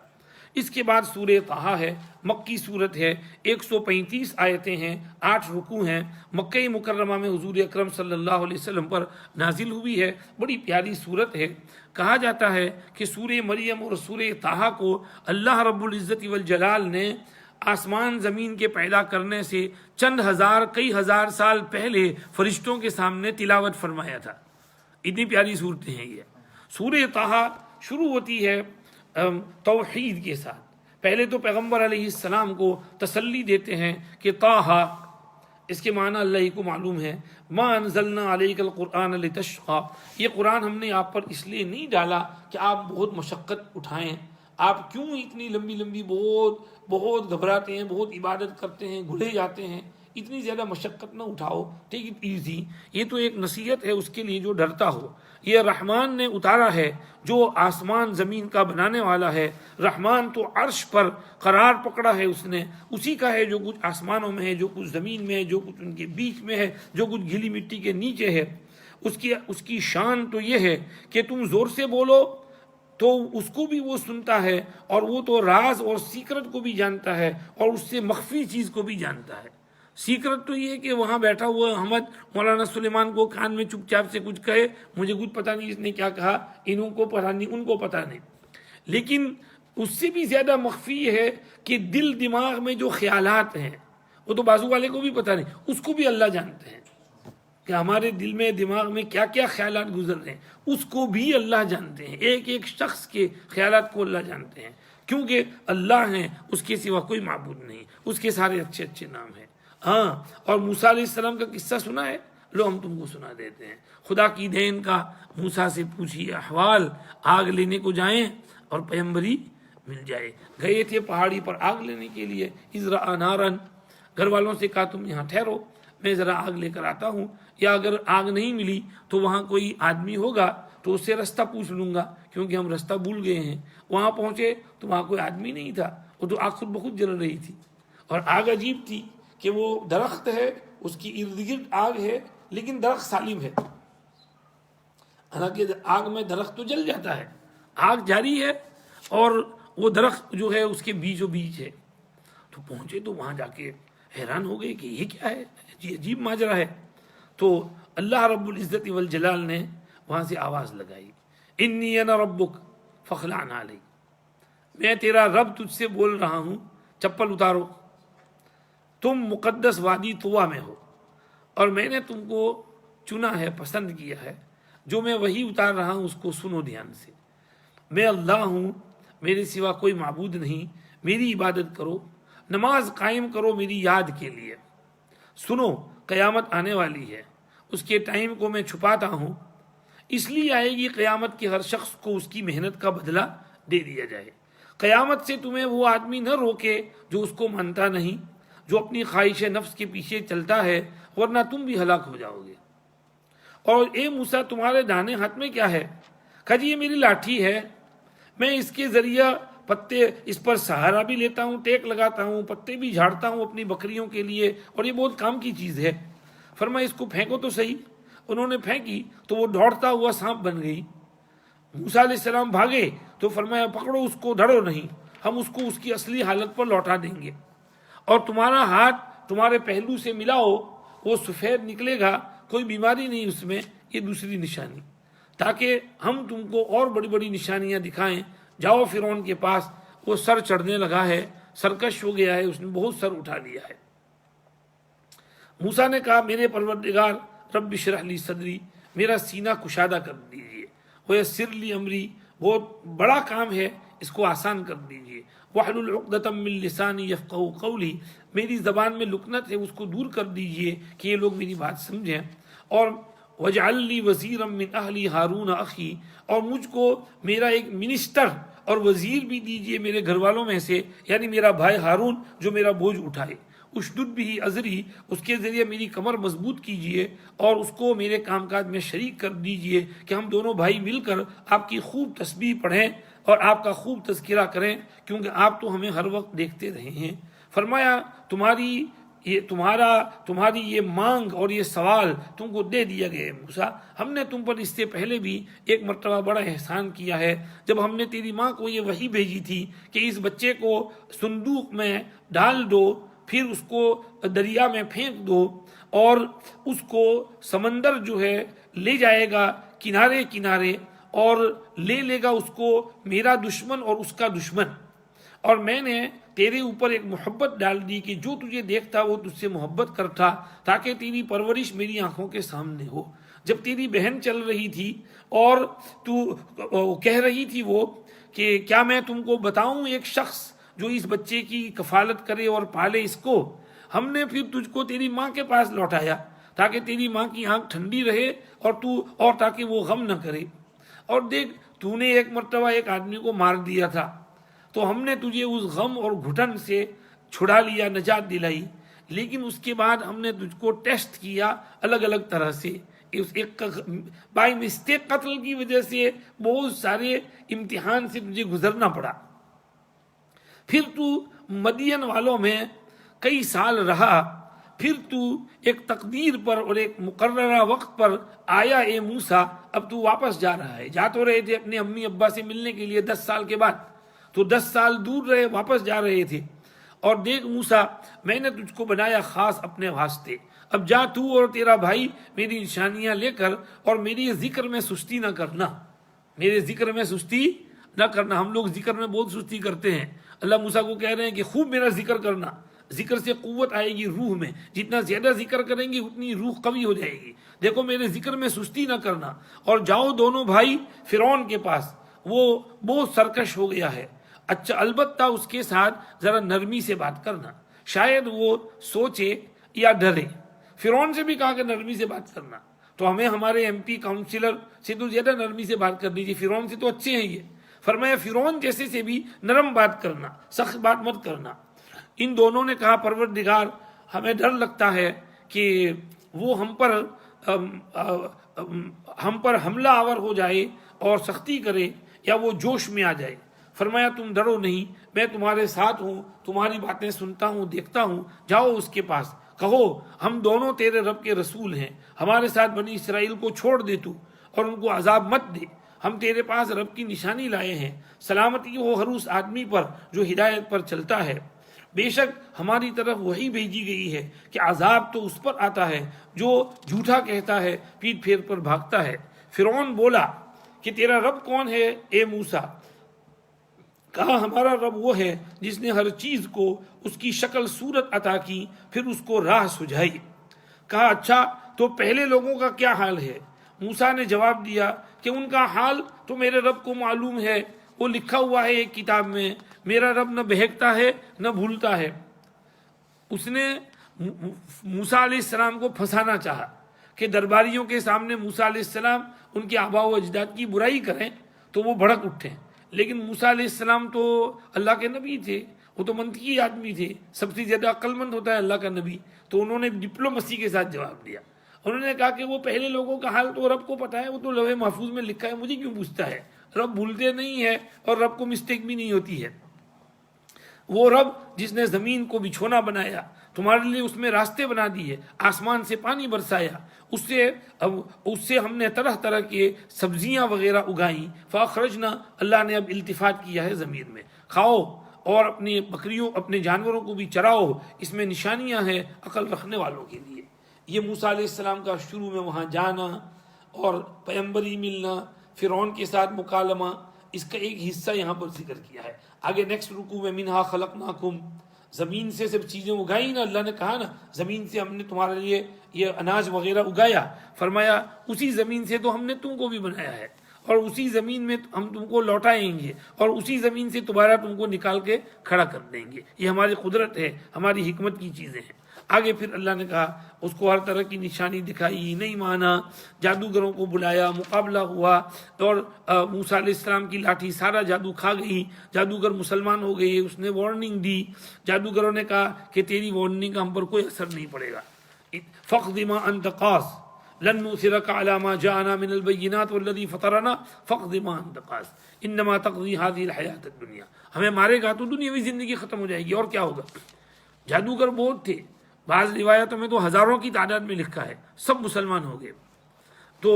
اس کے بعد سورہ طٰہٰ ہے، مکی صورت ہے، 135 آیتیں ہیں، 8 رکوع ہیں، مکہ مکرمہ میں حضور اکرم صلی اللہ علیہ وسلم پر نازل ہوئی ہے، بڑی پیاری صورت ہے۔ کہا جاتا ہے کہ سورہ مریم اور سورہ طٰہٰ کو اللہ رب العزت والجلال نے آسمان زمین کے پیدا کرنے سے چند ہزار کئی ہزار سال پہلے فرشتوں کے سامنے تلاوت فرمایا تھا۔ اتنی پیاری صورتیں ہیں یہ۔ سورہ طٰہٰ شروع ہوتی ہے توحید کے ساتھ۔ پہلے تو پیغمبر علیہ السلام کو تسلی دیتے ہیں کہ طٰہٰ، اس کے معنی اللہ ہی کو معلوم ہے، ما انزلنا علیک القرآن لتشقی، یہ قرآن ہم نے آپ پر اس لیے نہیں ڈالا کہ آپ بہت مشقت اٹھائیں۔ آپ کیوں اتنی لمبی لمبی بہت گھبراتے ہیں، بہت عبادت کرتے ہیں، گھلے جاتے ہیں، اتنی زیادہ مشقت نہ اٹھاؤ، ٹیک اٹ ایزی۔ یہ تو ایک نصیحت ہے اس کے لیے جو ڈرتا ہو۔ یہ رحمان نے اتارا ہے جو آسمان زمین کا بنانے والا ہے۔ رحمان تو عرش پر قرار پکڑا ہے، اس نے اسی کا ہے جو کچھ آسمانوں میں ہے، جو کچھ زمین میں ہے، جو کچھ ان کے بیچ میں ہے، جو کچھ گیلی مٹی کے نیچے ہے۔ اس کی شان تو یہ ہے کہ تم زور سے بولو تو اس کو بھی وہ سنتا ہے، اور وہ تو راز اور سیکرٹ کو بھی جانتا ہے اور اس سے مخفی چیز کو بھی جانتا ہے۔ سیکرٹ تو یہ ہے کہ وہاں بیٹھا ہوا احمد مولانا سلیمان کو کان میں چپ چاپ سے کچھ کہے، مجھے کچھ پتہ نہیں اس نے کیا کہا، انہوں کو پتہ نہیں، ان کو پتہ نہیں۔ لیکن اس سے بھی زیادہ مخفی یہ ہے کہ دل دماغ میں جو خیالات ہیں وہ تو بازو والے کو بھی پتہ نہیں، اس کو بھی اللہ جانتے ہیں کہ ہمارے دل میں دماغ میں کیا کیا خیالات گزر رہے ہیں، اس کو بھی اللہ جانتے ہیں۔ ایک ایک شخص کے خیالات کو اللہ جانتے ہیں، کیونکہ اللہ ہیں، اس کے سوا کوئی معبود نہیں، اس کے سارے اچھے اچھے نام ہیں۔ ہاں، اور موسیٰ علیہ السلام کا قصہ سنا ہے، لو ہم تم کو سنا دیتے ہیں۔ خدا کی دین کا موسیٰ سے پوچھیے احوال، آگ لینے کو جائیں اور پیغمبری مل جائے۔ گئے تھے پہاڑی پر آگ لینے کے لیے، اذ رأى نارا، گھر والوں سے کہا تم یہاں ٹھہرو، میں ذرا آگ لے کر آتا ہوں، یا اگر آگ نہیں ملی تو وہاں کوئی آدمی ہوگا تو اس سے رستہ پوچھ لوں گا، کیونکہ ہم رستہ بھول گئے ہیں۔ وہاں پہنچے تو وہاں کوئی آدمی نہیں تھا، وہ تو آگ خود بخود جل رہی تھی، اور آگ عجیب تھی کہ وہ درخت ہے، اس کی ارد گرد آگ ہے، لیکن درخت سالم ہے۔ حالانکہ آگ میں درخت تو جل جاتا ہے، آگ جاری ہے اور وہ درخت جو ہے اس کے بیچوں بیچ ہے۔ تو پہنچے تو وہاں جا کے حیران ہو گئے کہ یہ کیا ہے، یہ عجیب ماجرا ہے۔ تو اللہ رب العزت والجلال نے وہاں سے آواز لگائی، انی انا ربک فاخلع نعلیک، میں تیرا رب تجھ سے بول رہا ہوں، چپل اتارو، تم مقدس وادی طویٰ میں ہو اور میں نے تم کو چنا ہے، پسند کیا ہے، جو میں وہی اتار رہا ہوں اس کو سنو دھیان سے۔ میں اللہ ہوں، میرے سوا کوئی معبود نہیں، میری عبادت کرو، نماز قائم کرو میری یاد کے لیے۔ سنو، قیامت آنے والی ہے، اس کے ٹائم کو میں چھپاتا ہوں، اس لیے آئے گی قیامت کے ہر شخص کو اس کی محنت کا بدلہ دے دیا جائے۔ قیامت سے تمہیں وہ آدمی نہ روکے جو اس کو مانتا نہیں، جو اپنی خواہش نفس کے پیچھے چلتا ہے، ورنہ تم بھی ہلاک ہو جاؤ گے۔ اور اے موسیٰ تمہارے داہنے ہاتھ میں کیا ہے؟ کہا جی یہ میری لاٹھی ہے، میں اس کے ذریعہ پتے، اس پر سہارا بھی لیتا ہوں، ٹیک لگاتا ہوں، پتے بھی جھاڑتا ہوں اپنی بکریوں کے لیے، اور یہ بہت کام کی چیز ہے۔ فرمایا اس کو پھینکو تو صحیح۔ انہوں نے پھینکی تو وہ دوڑتا ہوا سانپ بن گئی۔ موسیٰ علیہ السلام بھاگے تو فرمایا پکڑو اس کو، دھڑو نہیں، ہم اس کو اس کی اصلی حالت پر لوٹا دیں گے، اور تمہارا ہاتھ تمہارے پہلو سے ملاؤ وہ سفید نکلے گا، کوئی بیماری نہیں اس میں، یہ دوسری نشانی، تاکہ ہم تم کو اور بڑی بڑی نشانیاں دکھائیں۔ جاؤ فرعون کے پاس، وہ سر چڑھنے لگا ہے، سرکش ہو گیا ہے، اس نے بہت سر اٹھا لیا ہے۔ موسیٰ نے کہا میرے پروردگار رب اشرح لی صدری، میرا سینہ کشادہ کر دیجیے، ویسر لی امری، بہت بڑا کام ہے، اس کو آسان کر دیجیے، واحلل عقدۃ من لسانی یفقہوا قولی، میری زبان میں لکنت ہے اس کو دور کر دیجیے کہ یہ لوگ میری بات سمجھیں، اور وجعل لی وزیرا من اہلی ہارون اخی، اور مجھ کو میرا ایک منسٹر اور وزیر بھی دیجیے میرے گھر والوں میں سے، یعنی میرا بھائی ہارون جو میرا بوجھ اٹھائے، اشدد بھی ازری، اس کے ذریعے میری کمر مضبوط کیجیے، اور اس کو میرے کام کاج میں شریک کر دیجیے کہ ہم دونوں بھائی مل کر آپ کی خوب تسبیح پڑھیں اور آپ کا خوب تذکرہ کریں، کیونکہ آپ تو ہمیں ہر وقت دیکھتے رہے ہیں۔ فرمایا تمہاری یہ مانگ اور یہ سوال تم کو دے دیا گیا ہے موسیٰ، ہم نے تم پر اس سے پہلے بھی ایک مرتبہ بڑا احسان کیا ہے، جب ہم نے تیری ماں کو یہ وحی بھیجی تھی کہ اس بچے کو صندوق میں ڈال دو، پھر اس کو دریا میں پھینک دو، اور اس کو سمندر جو ہے لے جائے گا کنارے کنارے، اور لے لے گا اس کو میرا دشمن اور اس کا دشمن، اور میں نے تیرے اوپر ایک محبت ڈال دی کہ جو تجھے دیکھتا وہ تجھ سے محبت کرتا، تاکہ تیری پرورش میری آنکھوں کے سامنے ہو۔ جب تیری بہن چل رہی تھی اور تو کہہ رہی تھی وہ کہ کیا میں تم کو بتاؤں ایک شخص جو اس بچے کی کفالت کرے اور پالے اس کو، ہم نے پھر تجھ کو تیری ماں کے پاس لوٹایا تاکہ تیری ماں کی آنکھ ٹھنڈی رہے اور تاکہ وہ غم نہ کرے۔ اور دیکھ تو نے ایک مرتبہ ایک آدمی کو مار دیا تھا، تو ہم نے تجھے اس غم اور گھٹن سے چھڑا لیا، نجات دلائی، لیکن اس کے بعد ہم نے تجھ کو ٹیسٹ کیا الگ الگ طرح سے، بائی مسٹیک قتل کی وجہ سے بہت سارے امتحان سے تجھے گزرنا پڑا، پھر تو مدین والوں میں کئی سال رہا، پھر تو ایک تقدیر پر اور ایک مقررہ وقت پر آیا اے موسیٰ، اب تو واپس جا رہا ہے۔ جا تو رہے تھے اپنے امی ابا سے ملنے کے لیے 10 سال کے بعد، تو 10 سال دور رہے، واپس جا رہے تھے، اور دیکھ موسیٰ میں نے تجھ کو بنایا خاص اپنے واسطے، اب جا تو اور تیرا بھائی میری نشانیاں لے کر، اور میری ذکر میں سستی نہ کرنا، میرے ذکر میں سستی نہ کرنا۔ ہم لوگ ذکر میں بہت سستی کرتے ہیں، اللہ موسیٰ کو کہہ رہے ہیں کہ خوب میرا ذکر کرنا، ذکر سے قوت آئے گی روح میں، جتنا زیادہ ذکر کریں گے اتنی روح قوی ہو جائے گی، دیکھو میرے ذکر میں سستی نہ کرنا، اور جاؤ دونوں بھائی فرعون کے پاس، وہ بہت سرکش ہو گیا ہے، اچھا البتہ اس کے ساتھ ذرا نرمی سے بات کرنا، شاید وہ سوچے یا ڈرے۔ فرعون سے بھی کہا کہ نرمی سے بات کرنا، تو ہمیں ہمارے ایم پی کاؤنسلر سے تو زیادہ نرمی سے بات کر دیجیے، فرعون سے تو اچھے ہیں یہ، فرمایا فرعون جیسے سے بھی نرم بات کرنا، سخت بات مت کرنا۔ ان دونوں نے کہا پروردگار ہمیں ڈر لگتا ہے کہ وہ ہم پر حملہ آور ہو جائے اور سختی کرے، یا وہ جوش میں آ جائے۔ فرمایا تم ڈرو نہیں، میں تمہارے ساتھ ہوں، تمہاری باتیں سنتا ہوں، دیکھتا ہوں، جاؤ اس کے پاس، کہو ہم دونوں تیرے رب کے رسول ہیں، ہمارے ساتھ بنی اسرائیل کو چھوڑ دے تو، اور ان کو عذاب مت دے، ہم تیرے پاس رب کی نشانی لائے ہیں، سلامتی ہو ہر اس آدمی پر جو ہدایت پر چلتا ہے، بے شک ہماری طرف وہی بھیجی گئی ہے کہ عذاب تو اس پر آتا ہے جو جھوٹا کہتا ہے، پیٹ پھیر پر بھاگتا ہے۔ فرعون بولا کہ تیرا رب کون ہے اے موسیٰ؟ کہا ہمارا رب وہ ہے جس نے ہر چیز کو اس کی شکل صورت عطا کی، پھر اس کو راہ سجھائی۔ کہا اچھا تو پہلے لوگوں کا کیا حال ہے؟ موسیٰ نے جواب دیا کہ ان کا حال تو میرے رب کو معلوم ہے، وہ لکھا ہوا ہے ایک کتاب میں، میرا رب نہ بہکتا ہے نہ بھولتا ہے۔ اس نے موسیٰ علیہ السلام کو پھنسانا چاہا کہ درباریوں کے سامنے موسیٰ علیہ السلام ان کے آباء و اجداد کی برائی کریں تو وہ بھڑک اٹھیں، لیکن موسیٰ علیہ السلام تو اللہ کے نبی تھے، وہ تو منطقی آدمی تھے، سب سے زیادہ عقل مند ہوتا ہے اللہ کا نبی، تو انہوں نے ڈپلومسی کے ساتھ جواب دیا۔ انہوں نے کہا کہ وہ پہلے لوگوں کا حال تو رب کو پتہ ہے، وہ تو لوح محفوظ میں لکھا ہے، مجھے کیوں پوچھتا ہے؟ رب بھولتے نہیں ہے اور رب کو مسٹیک بھی نہیں ہوتی ہے۔ وہ رب جس نے زمین کو بچھونا بنایا، تمہارے لیے اس میں راستے بنا دیے، آسمان سے پانی برسایا، اس سے ہم نے طرح طرح کے سبزیاں وغیرہ اگائیں، فاخرجنا، اللہ نے اب التفات کیا ہے زمین میں، کھاؤ اور اپنی بکریوں اپنے جانوروں کو بھی چراؤ، اس میں نشانیاں ہیں عقل رکھنے والوں کے لیے۔ یہ موسیٰ علیہ السلام کا شروع میں وہاں جانا اور پیغمبری ملنا، فرعون کے ساتھ مکالمہ، اس کا ایک حصہ یہاں پر ذکر کیا ہے۔ آگے نیکسٹ رکوع میں منہا خلقناکم، زمین سے سب چیزیں اگائی نا، اللہ نے کہا نا زمین سے ہم نے تمہارے لیے یہ اناج وغیرہ اگایا، فرمایا اسی زمین سے تو ہم نے تم کو بھی بنایا ہے، اور اسی زمین میں ہم تم کو لوٹائیں گے، اور اسی زمین سے دوبارہ تم کو نکال کے کھڑا کر دیں گے۔ یہ ہماری قدرت ہے، ہماری حکمت کی چیزیں ہیں۔ آگے پھر اللہ نے کہا اس کو ہر طرح کی نشانی دکھائی، نہیں مانا، جادوگروں کو بلایا، مقابلہ ہوا، اور موسیٰ علیہ السلام کی لاٹھی سارا جادو کھا گئی، جادوگر مسلمان ہو گئے، اس نے وارننگ دی، جادوگروں نے کہا کہ تیری وارننگ کا ہم پر کوئی اثر نہیں پڑے گا، فَاقْضِ مَا أَنْتَ قَاضٍ لَن نُؤْثِرَكَ عَلَىٰ مَا جَاءَنَا مِنَ الْبَيِّنَاتِ وَالَّذِي فَطَرَنَا فَاقْضِ مَا أَنْتَ قَاضٍ إِنَّمَا تَقْضِي هَٰذِهِ الْحَيَاةَ الدُّنْيَا۔ ہمیں مارے گا تو دنیاوی زندگی ختم ہو جائے گی، اور کیا ہوگا۔ جادوگر بہت تھے، بعض روایتوں میں تو ہزاروں کی تعداد میں لکھا ہے، سب مسلمان ہو گئے۔ تو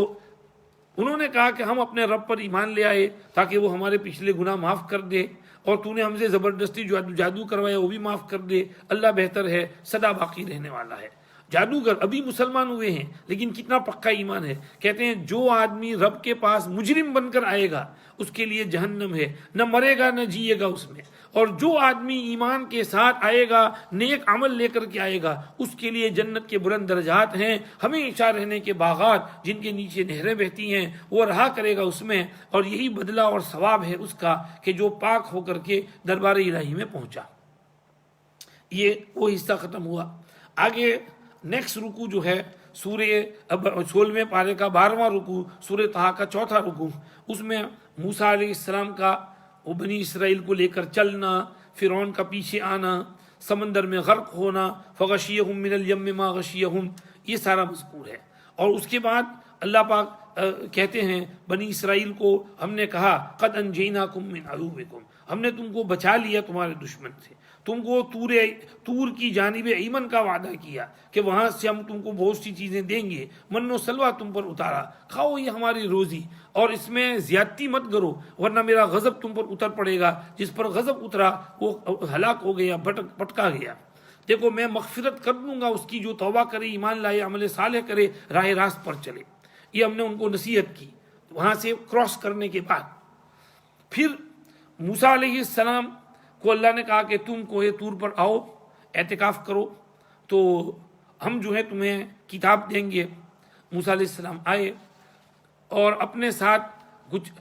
انہوں نے کہا کہ ہم اپنے رب پر ایمان لے آئے تاکہ وہ ہمارے پچھلے گناہ معاف کر دے، اور تو نے ہم سے زبردستی جو جادو کروایا وہ بھی معاف کر دے، اللہ بہتر ہے، سدا باقی رہنے والا ہے۔ جادوگر ابھی مسلمان ہوئے ہیں لیکن کتنا پکا ایمان ہے، کہتے ہیں جو آدمی رب کے پاس مجرم بن کر آئے گا اس کے لیے جہنم ہے، نہ مرے گا نہ جیے گا اس میں، اور جو آدمی ایمان کے ساتھ آئے گا، نیک عمل لے کر کے آئے گا، اس کے لیے جنت کے بلند درجات ہیں، ہمیشہ رہنے کے باغات جن کے نیچے نہریں بہتی ہیں، وہ رہا کرے گا اس میں، اور یہی بدلہ اور ثواب ہے اس کا کہ جو پاک ہو کر کے دربار الہی میں پہنچا۔ یہ وہ حصہ ختم ہوا۔ آگے نیکسٹ رکوع جو ہے سورہ 16ویں پارے کا 12واں رکوع، سورہ طٰہٰ کا 4تھا رکوع، اس میں موسیٰ علیہ السلام کا وہ بنی اسرائیل کو لے کر چلنا، فرعون کا پیچھے آنا، سمندر میں غرق ہونا، فغشیہم من الیم ما غشیہم، یہ سارا مذکور ہے۔ اور اس کے بعد اللہ پاک کہتے ہیں بنی اسرائیل کو ہم نے کہا قد انجیناکم من عدوکم، ہم نے تم کو بچا لیا تمہارے دشمن سے، تم کو طور کی جانب ایمن کا وعدہ کیا کہ وہاں سے ہم تم کو بہت سی چیزیں دیں گے، من و سلوہ تم پر اتارا، کھاؤ یہ ہماری روزی، اور اس میں زیادتی مت کرو ورنہ میرا غضب تم پر اتر پڑے گا۔ جس پر غضب اترا وہ ہلاک ہو گیا، پٹکا گیا۔ دیکھو میں مغفرت کر دوں گا اس کی جو توبہ کرے، ایمان لائے، عمل صالح کرے، راہ راست پر چلے۔ یہ ہم نے ان کو نصیحت کی۔ وہاں سے کراس کرنے کے بعد پھر موسیٰ علیہ السلام کو اللہ نے کہا کہ تم کوہ طور پر آؤ، اعتکاف کرو، تو ہم جو ہے تمہیں کتاب دیں گے۔ موسیٰ علیہ السلام آئے اور اپنے ساتھ کچھ،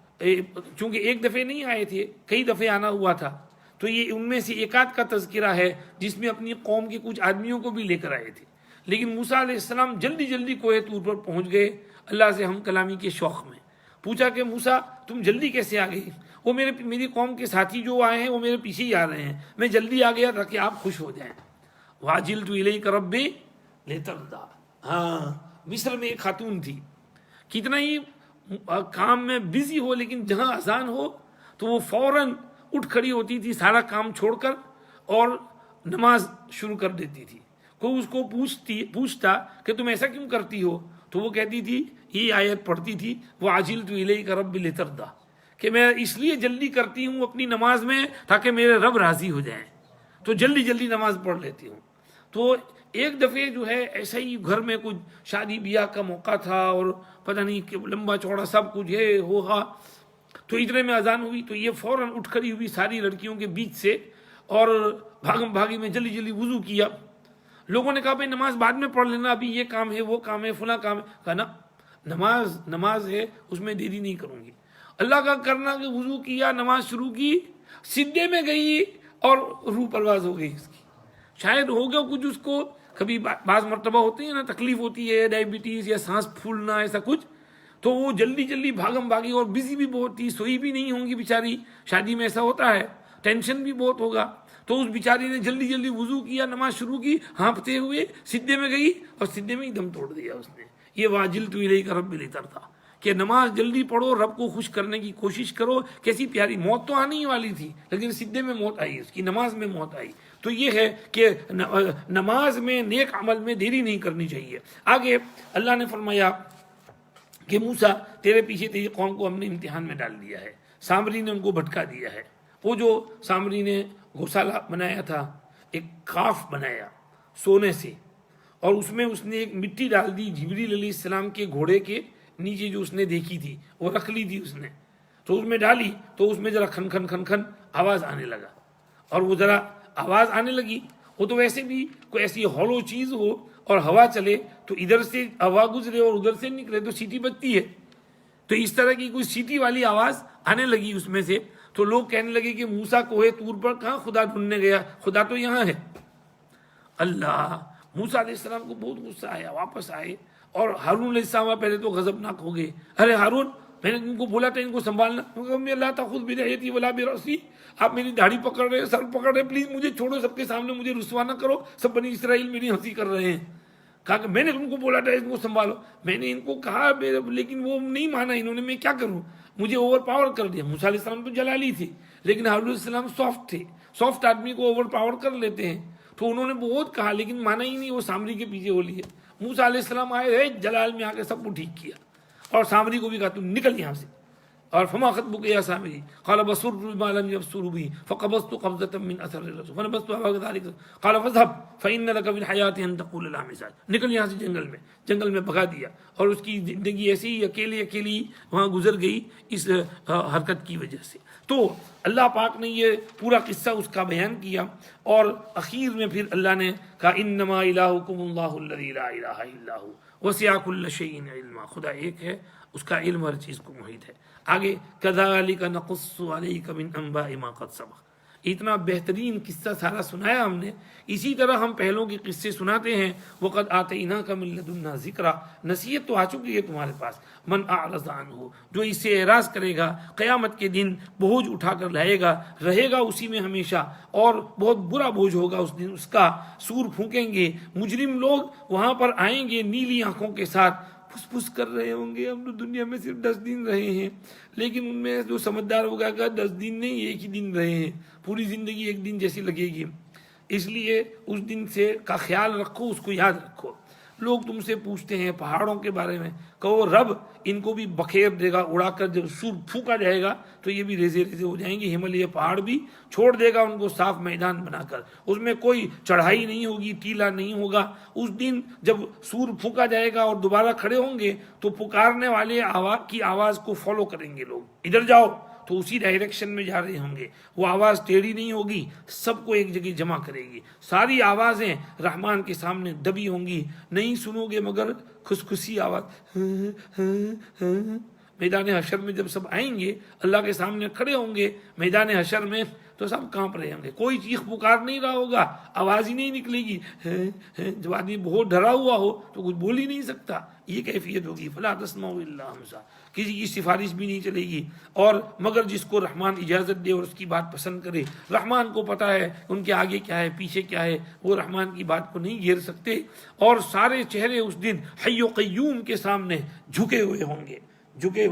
چونکہ ایک دفعہ نہیں آئے تھے، کئی دفعہ آنا ہوا تھا، تو یہ ان میں سے ایک آدھ کا تذکرہ ہے جس میں اپنی قوم کے کچھ آدمیوں کو بھی لے کر آئے تھے۔ لیکن موسیٰ علیہ السلام جلدی جلدی کوہ طور پر پہنچ گئے اللہ سے ہم کلامی کے شوق میں۔ پوچھا کہ موسیٰ تم جلدی کیسے آ گئے؟ وہ میری قوم کے ساتھی جو آئے ہیں وہ میرے پیچھے ہی آ رہے ہیں، میں جلدی آ گیا تاکہ آپ خوش ہو جائیں۔ وَعَجِلْتُ إِلَيْكَ رَبِّي لِتَرْضَىٰ۔ ہاں، مصر میں ایک خاتون تھی، کتنا ہی کام میں بزی ہو لیکن جہاں اذان ہو تو وہ فوراً اٹھ کھڑی ہوتی تھی سارا کام چھوڑ کر اور نماز شروع کر دیتی تھی۔ کوئی اس کو پوچھتا کہ تم ایسا کیوں کرتی ہو تو وہ کہتی تھی، یہ آیت پڑھتی تھی، وَعَجِلْتُ إِلَيْكَ رَبِّي لِتَرْضَىٰ، کہ میں اس لیے جلدی کرتی ہوں اپنی نماز میں تاکہ میرے رب راضی ہو جائیں، تو جلدی جلدی نماز پڑھ لیتی ہوں۔ تو ایک دفعہ جو ہے ایسا ہی گھر میں کچھ شادی بیاہ کا موقع تھا اور پتہ نہیں کہ لمبا چوڑا سب کچھ ہے ہوگا، تو اتنے میں اذان ہوئی تو یہ فوراً اٹھ کھڑی ہوئی ساری لڑکیوں کے بیچ سے اور بھاگم بھاگی میں جلدی جلدی وضو کیا۔ لوگوں نے کہا بھائی نماز بعد میں پڑھ لینا، ابھی یہ کام ہے وہ کام ہے فلاں کام ہے۔ کہا نا نماز ہے اس میں دیری نہیں کروں گی۔ اللہ کا کرنا کہ وضو کیا، نماز شروع کی، سجدے میں گئی اور روح پرواز ہو گئی اس کی۔ شاید ہو گیا کچھ اس کو، کبھی بعض مرتبہ ہوتی ہے نا تکلیف ہوتی ہے، ڈائبٹیز یا سانس پھولنا ایسا کچھ، تو وہ جلدی جلدی بھاگم بھاگی اور بزی بھی بہت تھی، سوئی بھی نہیں ہوں گی بیچاری، شادی میں ایسا ہوتا ہے، ٹینشن بھی بہت ہوگا، تو اس بیچاری نے جلدی جلدی وضو کیا، نماز شروع کی، ہانپتے ہوئے سجدے میں گئی اور سجدے میں ہی دم توڑ دیا اس نے۔ یہ وَعَجِلْتُ إِلَيْكَ رَبِّي لِتَرْضَىٰ، کہ نماز جلدی پڑھو، رب کو خوش کرنے کی کوشش کرو۔ کیسی پیاری موت تو آنے ہی والی تھی لیکن سجدے میں موت آئی، اس کی نماز میں موت آئی۔ تو یہ ہے کہ نماز میں نیک عمل میں دیری نہیں کرنی چاہیے۔ آگے اللہ نے فرمایا کہ موسیٰ تیرے پیچھے تیری قوم کو ہم نے امتحان میں ڈال دیا ہے، سامری نے ان کو بھٹکا دیا ہے۔ وہ جو سامری نے گوشالہ بنایا تھا، ایک کاف بنایا سونے سے، اور اس میں اس نے ایک مٹی ڈال دی جبریل علیہ السلام کے گھوڑے کے نیچے جو اس نے دیکھی تھی وہ رکھ لی تھی اس نے، تو اس میں ڈالی تو اس میں ذرا کھن کھن کھن کھن آواز آنے لگا، اور وہ ذرا آواز آنے لگی، وہ تو ویسے بھی کوئی ایسی ہولو چیز ہو اور ہوا چلے تو ادھر سے ہوا گزرے اور ادھر سے نکلے تو سیٹی بجتی ہے، تو اس طرح کی کوئی سیٹی والی آواز آنے لگی اس میں سے، تو لوگ کہنے لگے کہ موسیٰ کوہ طور پر کہاں خدا ڈھونڈنے گیا، خدا تو یہاں ہے۔ اللہ موسیٰ علیہ السلام کو بہت غصہ آیا، واپس آئے، اور ہارون علیہ السلام پہلے تو غضبناک ہو گئے، ارے ہارون میں نے ان کو بولا تھا ان کو سنبھالنا، اللہ تاخذ بلحیتی ولا برأسی، آپ میری داڑھی پکڑ رہے ہیں، سر پکڑ رہے ہیں، پلیز مجھے چھوڑو، سب کے سامنے مجھے رسوا نہ کرو، سب بنی اسرائیل میری ہنسی کر رہے ہیں۔ کہا کہ میں نے ان کو بولا تھا ان کو سنبھالو، میں نے ان کو کہا لیکن وہ نہیں مانا انہوں نے، میں کیا کروں، مجھے اوور پاور کر دیا۔ موسیٰ علیہ السلام تو جلالی تھے لیکن ہارون علیہ السلام سافٹ تھے، سافٹ آدمی کو اوور پاور کر لیتے ہیں، تو انہوں نے بہت کہا لیکن مانا ہی نہیں، وہ سامری کے پیچھے ہو لیے۔ موسیٰ علیہ السلام آئے جلال میں آ کے سب کو ٹھیک کیا، اور سامری کو بھی کہا تم نکل یہاں سے، اور فما خطبک یا سامری قال بصرت بما لم يبصروا به فقبضت قبضة من اثر الرسول فنبذتها كذلك قال فاذهب فان لك في الحياه ان تقول لا مساج، نکل یہاں سے، جنگل میں بھگا دیا، اور اس کی زندگی ایسی ہی اکیلی وہاں گزر گئی اس حرکت کی وجہ سے۔ تو اللہ پاک نے یہ پورا قصہ اس کا بیان کیا، اور اخیر میں پھر اللہ نے کہا انما الہکم اللہ الذی لا الہ الا هو وسع کل شیء علما، خدا ایک ہے، اس کا علم ہر چیز کو محیط ہے۔ آگے کذالک نقص علیک من انباء ما قد سبق، اتنا بہترین قصہ سارا سنایا ہم نے، اسی طرح ہم پہلوں کے قصے سناتے ہیں۔ وقد آتیناک من لدنا ذکرا، نصیحت تو آ چکی ہے تمہارے پاس۔ من اعرض عنہ، جو اس سے اعراض کرے گا قیامت کے دن بوجھ اٹھا کر لائے گا، رہے گا اسی میں ہمیشہ، اور بہت برا بوجھ ہوگا اس دن اس کا، سور پھونکیں گے مجرم لوگ، وہاں پر آئیں گے نیلی آنکھوں کے ساتھ، پھس پھس کر رہے ہوں گے ہم تو دنیا میں صرف 10 دن رہے ہیں، لیکن ان میں جو سمجھدار ہوگا کہ 10 دن نہیں ایک ہی دن رہے ہیں، پوری زندگی ایک دن جیسی لگے گی۔ اس لیے اس دن سے کا خیال رکھو، اس کو یاد رکھو۔ لوگ تم سے پوچھتے ہیں پہاڑوں کے بارے میں، کہو رب ان کو بھی بکھیر دے گا، اڑا کر جب سور پھونکا جائے گا تو یہ بھی ریزے ریزے ہو جائیں گے، ہمالیہ پہاڑ بھی چھوڑ دے گا ان کو صاف میدان بنا کر، اس میں کوئی چڑھائی نہیں ہوگی، ٹیلا نہیں ہوگا۔ اس دن جب سور پھونکا جائے گا اور دوبارہ کھڑے ہوں گے تو پکارنے والے کی آواز کو فالو کریں گے لوگ، ادھر جاؤ تو اسی ڈائریکشن میں جا رہے ہوں گے، وہ آواز ٹیڑھی نہیں ہوگی، سب کو ایک جگہ جمع کرے گی، ساری آوازیں رحمان کے سامنے دبی ہوں گی، نہیں سنو گے مگر خسخسی آواز۔ میدان حشر میں جب سب آئیں گے اللہ کے سامنے کھڑے ہوں گے میدان حشر میں تو سب کانپ رہے ہوں گے، کوئی چیخ پکار نہیں رہا ہوگا، آواز ہی نہیں نکلے گی، جب آدمی بہت ڈرا ہوا ہو تو کچھ بول ہی نہیں سکتا، یہ کیفیت ہوگی۔ فلا تسمعوا الا ہمسا، کسی کی سفارش بھی نہیں چلے گی، اور مگر جس کو رحمان اجازت دے اور اس کی بات پسند کرے، رحمان کو پتہ ہے ان کے آگے کیا ہے پیچھے کیا ہے، وہ رحمان کی بات کو نہیں گھیر سکتے، اور سارے چہرے اس دن حی و قیوم کے سامنے جھکے ہوئے ہوں گے، سب جھکے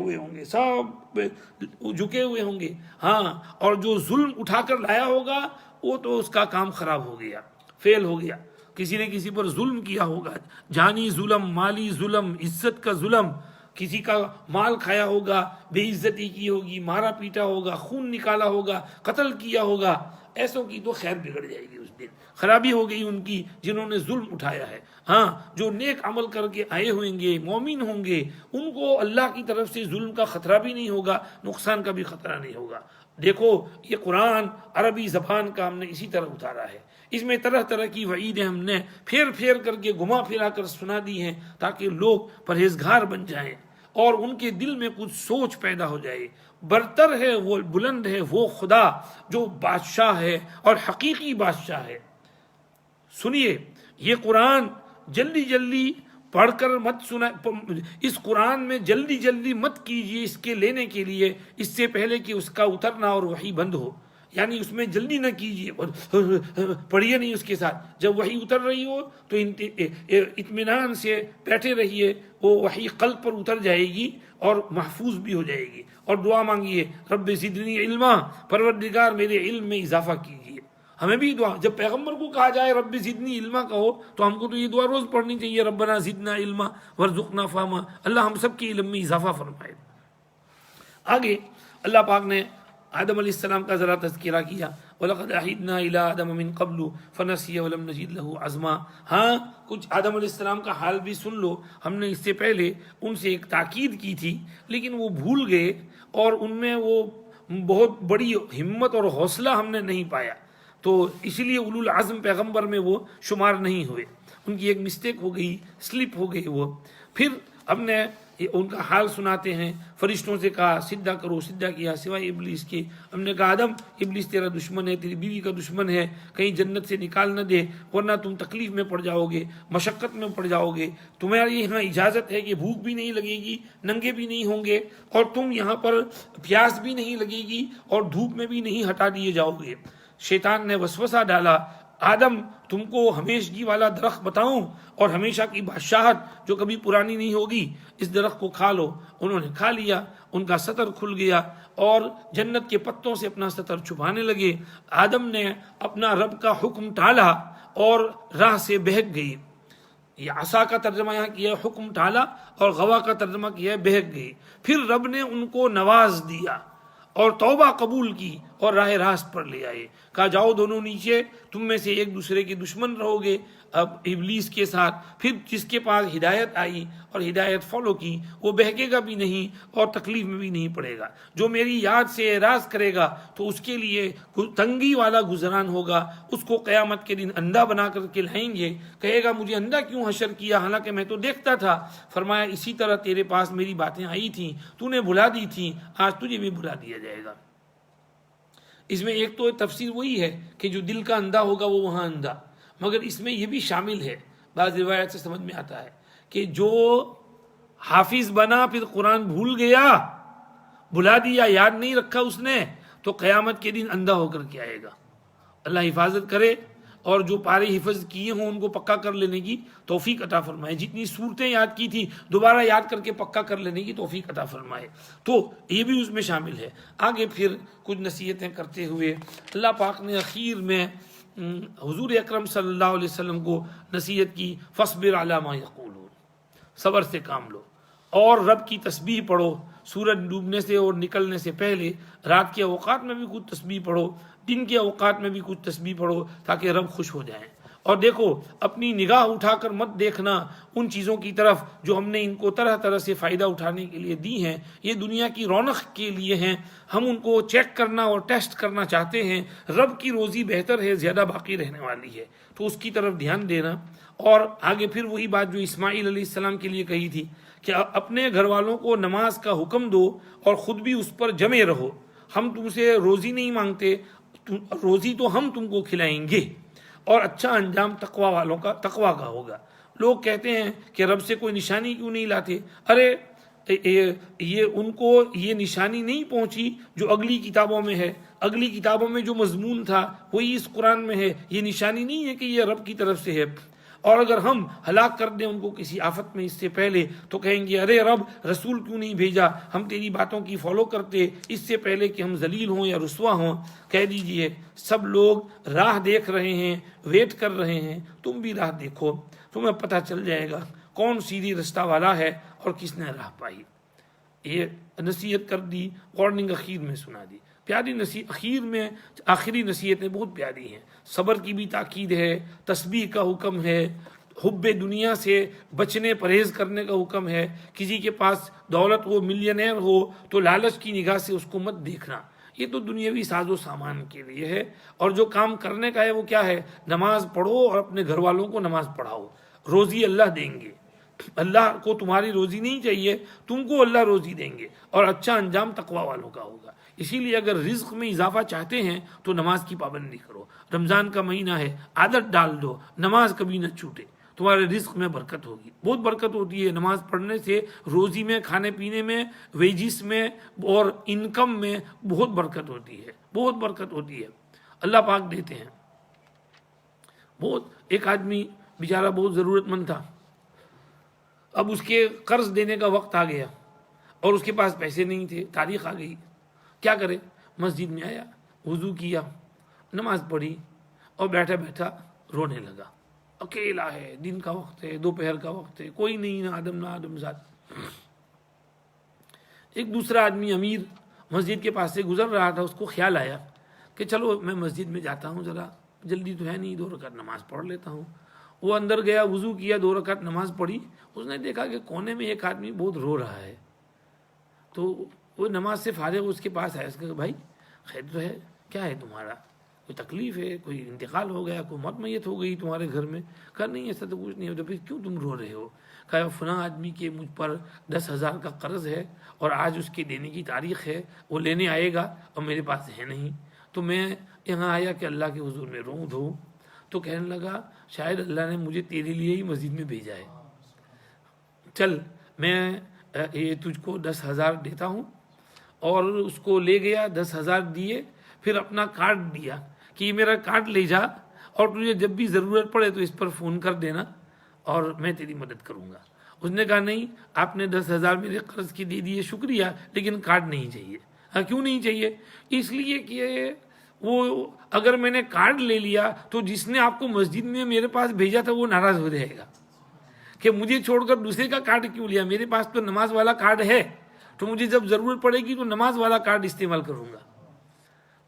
ہوئے ہوں گے۔ ہاں، اور جو ظلم اٹھا کر لایا ہوگا وہ تو اس کا کام خراب ہو گیا، فیل ہو گیا، کسی نے کسی پر ظلم کیا ہوگا، جانی ظلم، مالی ظلم، عزت کا ظلم، کسی کا مال کھایا ہوگا، بے عزتی کی ہوگی، مارا پیٹا ہوگا، خون نکالا ہوگا، قتل کیا ہوگا، ایسوں کی تو خیر بگڑ جائے گی، اس دن خرابی ہو گئی ان کی جنہوں نے ظلم اٹھایا ہے۔ ہاں، جو نیک عمل کر کے آئے ہوئیں گے، مومن ہوں گے، ان کو اللہ کی طرف سے ظلم کا خطرہ بھی نہیں ہوگا، نقصان کا بھی خطرہ نہیں ہوگا۔ دیکھو یہ قرآن عربی زبان کا ہم نے اسی طرح اتارا ہے، اس میں طرح طرح کی وعیدیں ہم نے پھیر پھیر کر کے گھما پھرا کر سنا دی ہیں تاکہ لوگ پرہیزگار بن جائیں اور ان کے دل میں کچھ سوچ پیدا ہو جائے۔ برتر ہے وہ، بلند ہے وہ خدا جو بادشاہ ہے اور حقیقی بادشاہ ہے۔ سنیے یہ قرآن جلدی جلدی پڑھ کر مت سنا، اس قرآن میں جلدی جلدی مت کیجیے اس کے لینے کے لیے، اس سے پہلے کہ اس کا اترنا اور وحی بند ہو، یعنی اس میں جلدی نہ کیجیے، پڑھیے نہیں اس کے ساتھ، جب وحی اتر رہی ہو تو اطمینان سے بیٹھے رہیے، وہ وحی قلب پر اتر جائے گی اور محفوظ بھی ہو جائے گی، اور دعا مانگیے رب زدنی علما، پروردگار میرے علم میں اضافہ کیجیے۔ ہمیں بھی دعا، جب پیغمبر کو کہا جائے رب زدنی علما کہو تو ہم کو تو یہ دعا روز پڑھنی چاہیے، ربنا زدنا علما ورزقنا فہما، اللہ ہم سب کے علم میں اضافہ فرمائے۔ آگے اللہ پاک نے آدم علیہ السلام کا ذرا تذکرہ کیا، وَلَقَدْ عَهِدْنَا إِلَىٰ آدَمَ مِن قَبْلُ فَنَسِيَ وَلَمْ نَجِدْ لَهُ عَزْمًا. ہاں کچھ آدم علیہ السلام کا حال بھی سن لو. ہم نے اس سے پہلے ان سے ایک تاکید کی تھی لیکن وہ بھول گئے اور ان میں وہ بہت بڑی ہمت اور حوصلہ ہم نے نہیں پایا، تو اسی لیے اولو العزم پیغمبر میں وہ شمار نہیں ہوئے. ان کی ایک مسٹیک ہو گئی، سلپ ہو گئی وہ. پھر ہم نے ان کا حال سناتے ہیں. فرشتوں سے کہا سجدہ کرو، سجدہ کیا سوائے ابلیس کے. ہم نے کہا آدم ابلیس تیرا دشمن ہے، تیری بیوی کا دشمن ہے، کہیں جنت سے نکال نہ دے ورنہ تم تکلیف میں پڑ جاؤ گے، مشقت میں پڑ جاؤ گے. تمہاری یہاں اجازت ہے کہ بھوک بھی نہیں لگے گی، ننگے بھی نہیں ہوں گے، اور تم یہاں پر پیاس بھی نہیں لگے گی اور دھوپ میں بھی نہیں ہٹا دیے جاؤ گے. شیطان نے وسوسہ ڈالا، آدم تم کو ہمیشگی والا درخت بتاؤں اور ہمیشہ کی بادشاہت جو کبھی پرانی نہیں ہوگی، اس درخت کو کھا لو. انہوں نے کھا لیا، ان کا ستر کھل گیا اور جنت کے پتوں سے اپنا ستر چھپانے لگے. آدم نے اپنا رب کا حکم ٹالا اور راہ سے بہک گئی. یہ عصا کا ترجمہ یہاں کیا ہے حکم ٹالا، اور غوا کا ترجمہ کیا ہے بہک گئی. پھر رب نے ان کو نواز دیا اور توبہ قبول کی اور راہ راست پر لے آئے. کہا جاؤ دونوں نیچے، تم میں سے ایک دوسرے کے دشمن رہو گے اب ابلیس کے ساتھ. پھر جس کے پاس ہدایت آئی اور ہدایت فالو کی وہ بہکے گا بھی نہیں اور تکلیف میں بھی نہیں پڑے گا. جو میری یاد سے اعراض کرے گا تو اس کے لیے تنگی والا گزران ہوگا. اس کو قیامت کے دن اندھا بنا کر کے لائیں گے، کہے گا مجھے اندھا کیوں حشر کیا حالانکہ میں تو دیکھتا تھا. فرمایا اسی طرح تیرے پاس میری باتیں آئی تھیں، تو نے بھلا دی تھیں، آج تجھے بھی بھلا دیا جائے گا. اس میں ایک تو تفسیر وہی ہے کہ جو دل کا اندھا ہوگا وہ وہاں اندھا، مگر اس میں یہ بھی شامل ہے، بعض روایت سے سمجھ میں آتا ہے کہ جو حافظ بنا پھر قرآن بھول گیا، بھلا دیا، یاد نہیں رکھا اس نے، تو قیامت کے دن اندھا ہو کر کے آئے گا. اللہ حفاظت کرے اور جو پارے حفظ کیے ہوں ان کو پکا کر لینے کی توفیق عطا فرمائے. جتنی صورتیں یاد کی تھی دوبارہ یاد کر کے پکا کر لینے کی توفیق عطا فرمائے. تو یہ بھی اس میں شامل ہے. آگے پھر کچھ نصیحتیں کرتے ہوئے اللہ پاک نے اخیر میں حضور اکرم صلی اللہ علیہ وسلم کو نصیحت کی، فاصبر علی ما یقولون، صبر سے کام لو اور رب کی تسبیح پڑھو. سورج ڈوبنے سے اور نکلنے سے پہلے رات کے اوقات میں بھی کچھ تسبیح پڑھو، دن کے اوقات میں بھی کچھ تسبیح پڑھو تاکہ رب خوش ہو جائیں. اور دیکھو اپنی نگاہ اٹھا کر مت دیکھنا ان چیزوں کی طرف جو ہم نے ان کو طرح طرح سے فائدہ اٹھانے کے لیے دی ہیں. یہ دنیا کی رونق کے لیے ہیں، ہم ان کو چیک کرنا اور ٹیسٹ کرنا چاہتے ہیں. رب کی روزی بہتر ہے، زیادہ باقی رہنے والی ہے، تو اس کی طرف دھیان دینا. اور آگے پھر وہی بات جو اسماعیل علیہ السلام کے لیے کہی تھی کہ اپنے گھر والوں کو نماز کا حکم دو اور خود بھی اس پر جمے رہو. ہم تم سے روزی نہیں مانگتے، روزی تو ہم تم کو کھلائیں گے، اور اچھا انجام تقوی والوں کا، تقوی کا ہوگا. لوگ کہتے ہیں کہ رب سے کوئی نشانی کیوں نہیں لاتے؟ ارے یہ ان کو یہ نشانی نہیں پہنچی جو اگلی کتابوں میں ہے. اگلی کتابوں میں جو مضمون تھا وہی اس قرآن میں ہے. یہ نشانی نہیں ہے کہ یہ رب کی طرف سے ہے. اور اگر ہم ہلاک کر دیں ان کو کسی آفت میں اس سے پہلے تو کہیں گے ارے رب رسول کیوں نہیں بھیجا، ہم تیری باتوں کی فالو کرتے اس سے پہلے کہ ہم ذلیل ہوں یا رسوا ہوں. کہہ دیجئے سب لوگ راہ دیکھ رہے ہیں، ویٹ کر رہے ہیں، تم بھی راہ دیکھو، تمہیں پتہ چل جائے گا کون سیدھی رستہ والا ہے اور کس نے راہ پائی. یہ نصیحت کر دی، وارننگ اخیر میں سنا دی. پیاری نصیحت اخیر میں، آخری نصیحتیں بہت پیاری ہیں. صبر کی بھی تاکید ہے، تسبیح کا حکم ہے، حب دنیا سے بچنے پرہیز کرنے کا حکم ہے. کسی کے پاس دولت ہو، ملینئر ہو، تو لالچ کی نگاہ سے اس کو مت دیکھنا. یہ تو دنیاوی ساز و سامان کے لیے ہے، اور جو کام کرنے کا ہے وہ کیا ہے؟ نماز پڑھو اور اپنے گھر والوں کو نماز پڑھاؤ. روزی اللہ دیں گے، اللہ کو تمہاری روزی نہیں چاہیے، تم کو اللہ روزی دیں گے، اور اچھا انجام تقوی والوں کا ہوگا. اسی لیے اگر رزق میں اضافہ چاہتے ہیں تو نماز کی پابندی کرو. رمضان کا مہینہ ہے، عادت ڈال دو، نماز کبھی نہ چھوٹے، تمہارے رزق میں برکت ہوگی. بہت برکت ہوتی ہے نماز پڑھنے سے، روزی میں، کھانے پینے میں، ویجز میں اور انکم میں بہت برکت ہوتی ہے، بہت برکت ہوتی ہے. اللہ پاک دیتے ہیں. بہت ایک آدمی بیچارہ بہت ضرورت مند تھا، اب اس کے قرض دینے کا وقت آ گیا اور اس کے پاس پیسے نہیں تھے. تاریخ آ گئی، کیا کرے؟ مسجد میں آیا، وضو کیا، نماز پڑھی اور بیٹھا بیٹھا رونے لگا. اکیلا ہے، دن کا وقت ہے، دوپہر کا وقت ہے، کوئی نہیں، نہ آدم ذات. ایک دوسرا آدمی امیر مسجد کے پاس سے گزر رہا تھا، اس کو خیال آیا کہ چلو میں مسجد میں جاتا ہوں، ذرا جلدی تو ہے نہیں، 2 رکعت نماز پڑھ لیتا ہوں۔ وہ اندر گیا، وضو کیا، 2 رکعت نماز پڑھی، اس نے دیکھا کہ کونے میں ایک آدمی بہت رو رہا ہے، تو وہ نماز سے فارغ اس کے پاس آیا، اس کہ بھائی خیر تو ہے، کیا ہے تمہارا، کوئی تکلیف ہے، کوئی انتقال ہو گیا، کوئی موت میت ہو گئی تمہارے گھر میں؟ کہا نہیں ایسا تو کچھ نہیں ہو، تو پھر کیوں تم رو رہے ہو؟ کہا فلاں آدمی کے مجھ پر 10,000 کا قرض ہے اور آج اس کے دینے کی تاریخ ہے، وہ لینے آئے گا اور میرے پاس ہے نہیں، تو میں یہاں آیا کہ اللہ کے حضور میں روؤں دھوؤں۔ تو کہنے لگا شاید اللہ نے مجھے تیرے لیے ہی مسجد میں بھیجا ہے، چل میں یہ تجھ کو 10,000 دیتا ہوں۔ اور اس کو لے گیا، 10,000 دیے، پھر اپنا کارڈ دیا کہ یہ میرا کارڈ لے جا اور تجھے جب بھی ضرورت پڑے تو اس پر فون کر دینا اور میں تیری مدد کروں گا۔ اس نے کہا نہیں، آپ نے 10,000 میرے قرض کی دے دیے، شکریہ، لیکن کارڈ نہیں چاہیے۔ ہاں کیوں نہیں چاہیے؟ اس لیے کہ وہ اگر میں نے کارڈ لے لیا تو جس نے آپ کو مسجد میں میرے پاس بھیجا تھا وہ ناراض ہو جائے گا کہ مجھے چھوڑ کر دوسرے کا کارڈ کیوں لیا، میرے پاس تو نماز والا کارڈ ہے، تو مجھے جب ضرورت پڑے گی تو نماز والا کارڈ استعمال کروں گا۔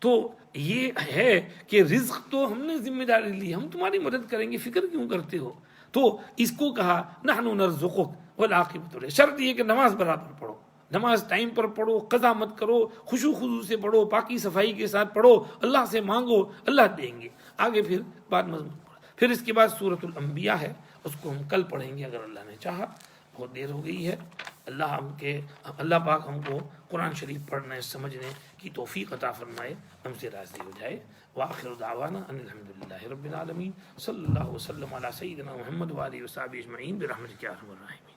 تو یہ ہے کہ رزق تو ہم نے ذمہ داری لی، ہم تمہاری مدد کریں گے، فکر کیوں کرتے ہو؟ تو اس کو کہا نحن نرزقک والعاقبۃ للمتقین، شرط یہ کہ نماز برابر پڑھو، نماز ٹائم پر پڑھو، قضا مت کرو، خشوع خضوع سے پڑھو، پاکی صفائی کے ساتھ پڑھو، اللہ سے مانگو، اللہ دیں گے۔ آگے پھر بعد مضمون پڑھو۔ پھر اس کے بعد سورۃ الانبیاء ہے، اس کو ہم کل پڑھیں گے اگر اللہ نے چاہا، بہت دیر ہو گئی ہے۔ اللہ پاک ہم کو قرآن شریف پڑھنے سمجھنے کی توفیق عطا فرمائے، ہم سے راضی ہو جائے۔ وآخر دعوانا ان الحمدللہ رب العالمین، صلی اللہ وسلم علی سیدنا محمد وآلہ وصحبہ اجمعین برحمتک یا ارحم الراحمین۔